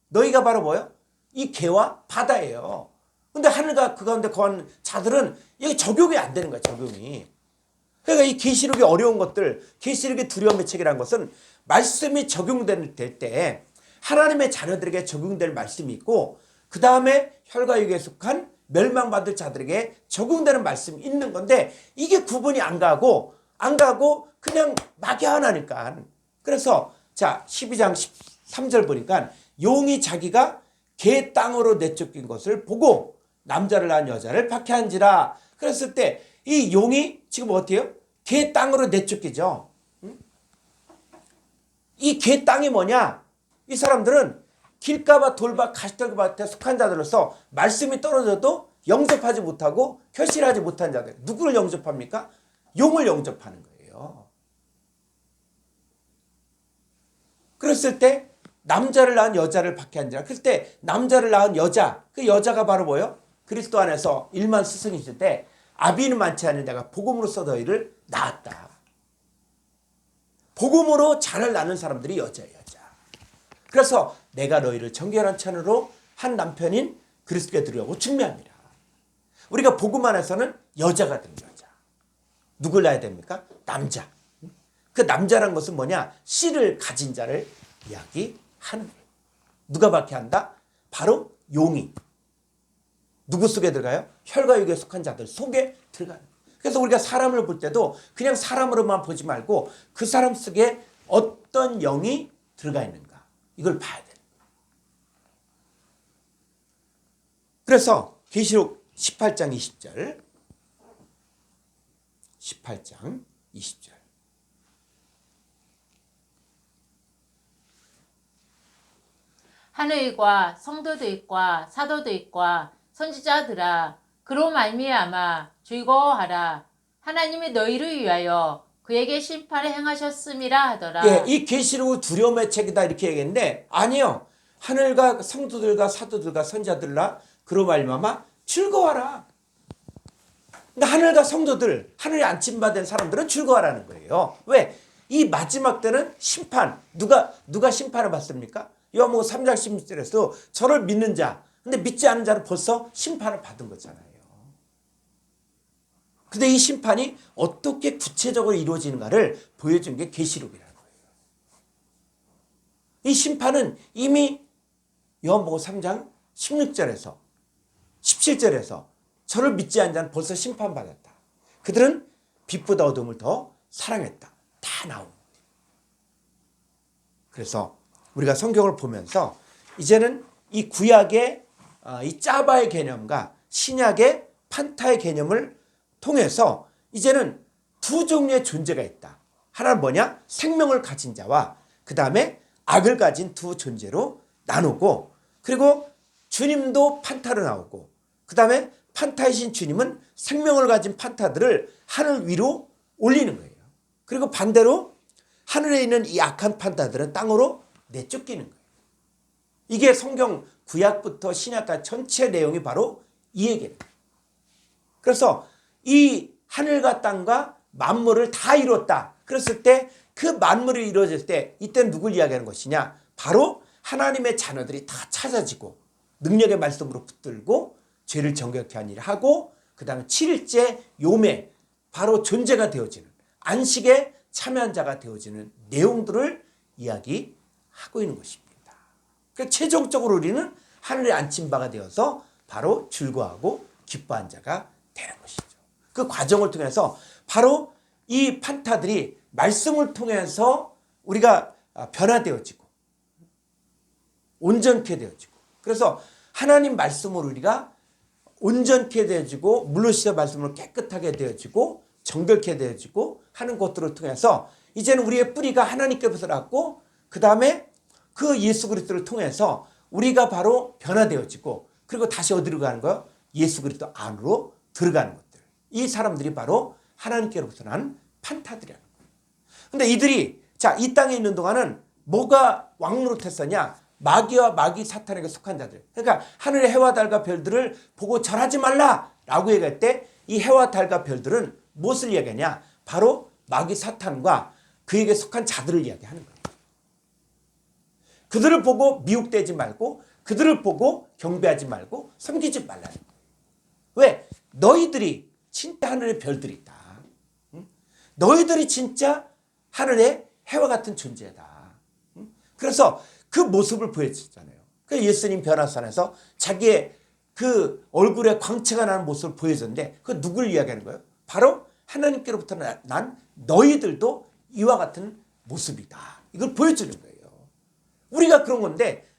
너희가 바로 뭐예요? 이 개와 바다예요. 근데 하늘과 그 가운데 거하는 자들은 여기 적용이 안 되는 거야. 적용이. 그러니까 이 계시록의 어려운 것들, 계시록의 두려움의 책이라는 것은 말씀이 적용될 때 하나님의 자녀들에게 적용될 말씀이 있고 그 다음에 혈과 육에 속한 멸망받을 자들에게 적용되는 말씀이 있는 건데 이게 구분이 안 가고 그냥 막연하니까. 그래서 자, 12장 13절 보니까 용이 자기가 개 땅으로 내쫓긴 것을 보고 남자를 낳은 여자를 박해한지라. 그랬을 때 이 용이 지금 어때요? 개 땅으로 내쫓기죠. 이 개 땅이 뭐냐? 이 사람들은 길가봐 돌밭 가시떨밭에 속한 자들로서 말씀이 떨어져도 영접하지 못하고 결실하지 못한 자들. 누구를 영접합니까? 용을 영접하는 거예요. 그랬을 때 남자를 낳은 여자를 박해한지라. 그럴 때 남자를 낳은 여자, 그 여자가 바로 뭐예요? 그리스도 안에서 일만 스승이 있을 때 아비는 많지 않은 자가 복음으로써 너희를 낳았다. 복음으로 자를 낳는 사람들이 여자예요, 여자. 그래서 내가 너희를 정결한 천으로 한 남편인 그리스도께 드리려고 준비합니다. 우리가 복음 안에서는 여자가 된 여자. 누굴 낳아야 됩니까? 남자. 그 남자란 것은 뭐냐? 씨를 가진 자를 이야기하는 거예요. 누가 박해한다? 바로 용이. 누구 속에 들어가요? 혈과 육에 속한 자들 속에 들어가요. 그래서 우리가 사람을 볼 때도 그냥 사람으로만 보지 말고 그 사람 속에 어떤 영이 들어가 있는가 이걸 봐야 돼요. 그래서 계시록 18장 20절 18장 20절 하늘과 성도들과 사도들과 선지자들아 그로 말미암아 즐거워하라. 하나님이 너희를 위하여 그에게 심판을 행하셨음이라 하더라. 예, 이 계시록은 두려움의 책이다 이렇게 얘기했는데 아니요. 하늘과 성도들과 사도들과 선지자들아 그로 말미암아 즐거워하라. 근데 하늘과 성도들, 하늘에 안침받은 사람들은 즐거워하라는 거예요. 왜? 이 마지막 때는 심판. 누가 심판을 받습니까? 요한복음 3장 16절에서 저를 믿는 자, 근데 믿지 않는 자는 벌써 심판을 받은 거잖아요. 근데 이 심판이 어떻게 구체적으로 이루어지는가를 보여준 게 계시록이라는 거예요. 이 심판은 이미 요한복음 3장 16절에서 17절에서 저를 믿지 않는 자는 벌써 심판받았다. 그들은 빛보다 어둠을 더 사랑했다. 다 나온 거예요. 그래서 우리가 성경을 보면서 이제는 이 구약의 이 짜바의 개념과 신약의 판타의 개념을 통해서 이제는 두 종류의 존재가 있다. 하나는 뭐냐? 생명을 가진 자와 그 다음에 악을 가진 두 존재로 나누고 그리고 주님도 판타로 나오고 그 다음에 판타이신 주님은 생명을 가진 판타들을 하늘 위로 올리는 거예요. 그리고 반대로 하늘에 있는 이 악한 판타들은 땅으로 내쫓기는 거예요. 이게 성경 구약부터 신약까지 전체 내용이 바로 이 얘기예요. 그래서 이 하늘과 땅과 만물을 다 이뤘다. 그랬을 때 그 만물이 이루어질 때 이때는 누굴 이야기하는 것이냐? 바로 하나님의 자녀들이 다 찾아지고 능력의 말씀으로 붙들고 죄를 정결케 한 일을 하고 그 다음에 7일째 요매 바로 존재가 되어지는 안식에 참여한 자가 되어지는 내용들을 이야기하고 있는 것입니다. 그러니까 최종적으로 우리는 하늘에 앉힌 바가 되어서 바로 즐거워하고 기뻐한 자가 되는 것이죠. 그 과정을 통해서 바로 이 판타들이 말씀을 통해서 우리가 변화되어지고 온전케 되어지고 그래서 하나님 말씀으로 우리가 온전케 되어지고 물로시의 말씀으로 깨끗하게 되어지고 정결케 되어지고 하는 것들을 통해서 이제는 우리의 뿌리가 하나님께로부터 났고 그 다음에 그 예수 그리스도를 통해서 우리가 바로 변화되어지고 그리고 다시 어디로 가는 거예요? 예수 그리스도 안으로 들어가는 것들. 이 사람들이 바로 하나님께로부터 난 판타들이라는 거예요. 근데 이들이 자, 이 땅에 있는 동안은 뭐가 왕노릇했었냐? 마귀와 마귀 사탄에게 속한 자들. 그러니까 하늘의 해와 달과 별들을 보고 절하지 말라라고 얘기할 때 이 해와 달과 별들은 무엇을 이야기하냐? 바로 마귀 사탄과 그에게 속한 자들을 이야기하는 거예요. 그들을 보고 미혹되지 말고 그들을 보고 경배하지 말고 섬기지 말라는 거예요. 왜? 너희들이 진짜 하늘의 별들이다. 너희들이 진짜 하늘의 해와 같은 존재다. 그래서 그 모습을 보여주잖아요. 그 예수님 변화산에서 자기의 그 얼굴에 광채가 나는 모습을 보여줬는데 그 누굴 이야기하는 거예요? 바로 하나님께로부터 난 너희들도 이와 같은 모습이다. 이걸 보여주는 거예요. 우리가 그런 건데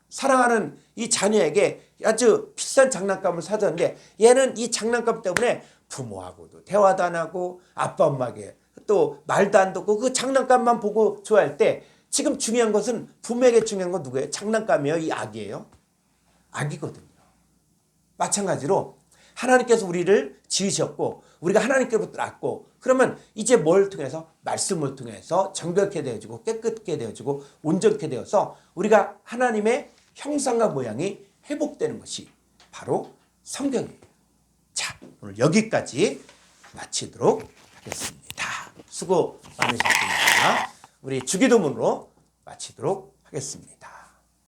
사랑하는 이 자녀에게 아주 비싼 장난감을 사줬는데 얘는 이 장난감 때문에 부모하고도 대화도 안 하고 아빠 엄마에게 또 말도 안 듣고 그 장난감만 보고 좋아할 때 지금 중요한 것은 부모에게 중요한 건 누구예요? 장난감이에요? 이 악이에요? 악이거든요. 마찬가지로 하나님께서 우리를 지으셨고 우리가 하나님께로부터 났고 그러면 이제 뭘 통해서? 말씀을 통해서 정결케 되어지고 깨끗게 되어지고 온전케 되어서 우리가 하나님의 형상과 모양이 회복되는 것이 바로 성경이에요. 자, 오늘 여기까지 마치도록 하겠습니다. 수고 많으셨습니다. 우리 주기도문으로 마치도록 하겠습니다.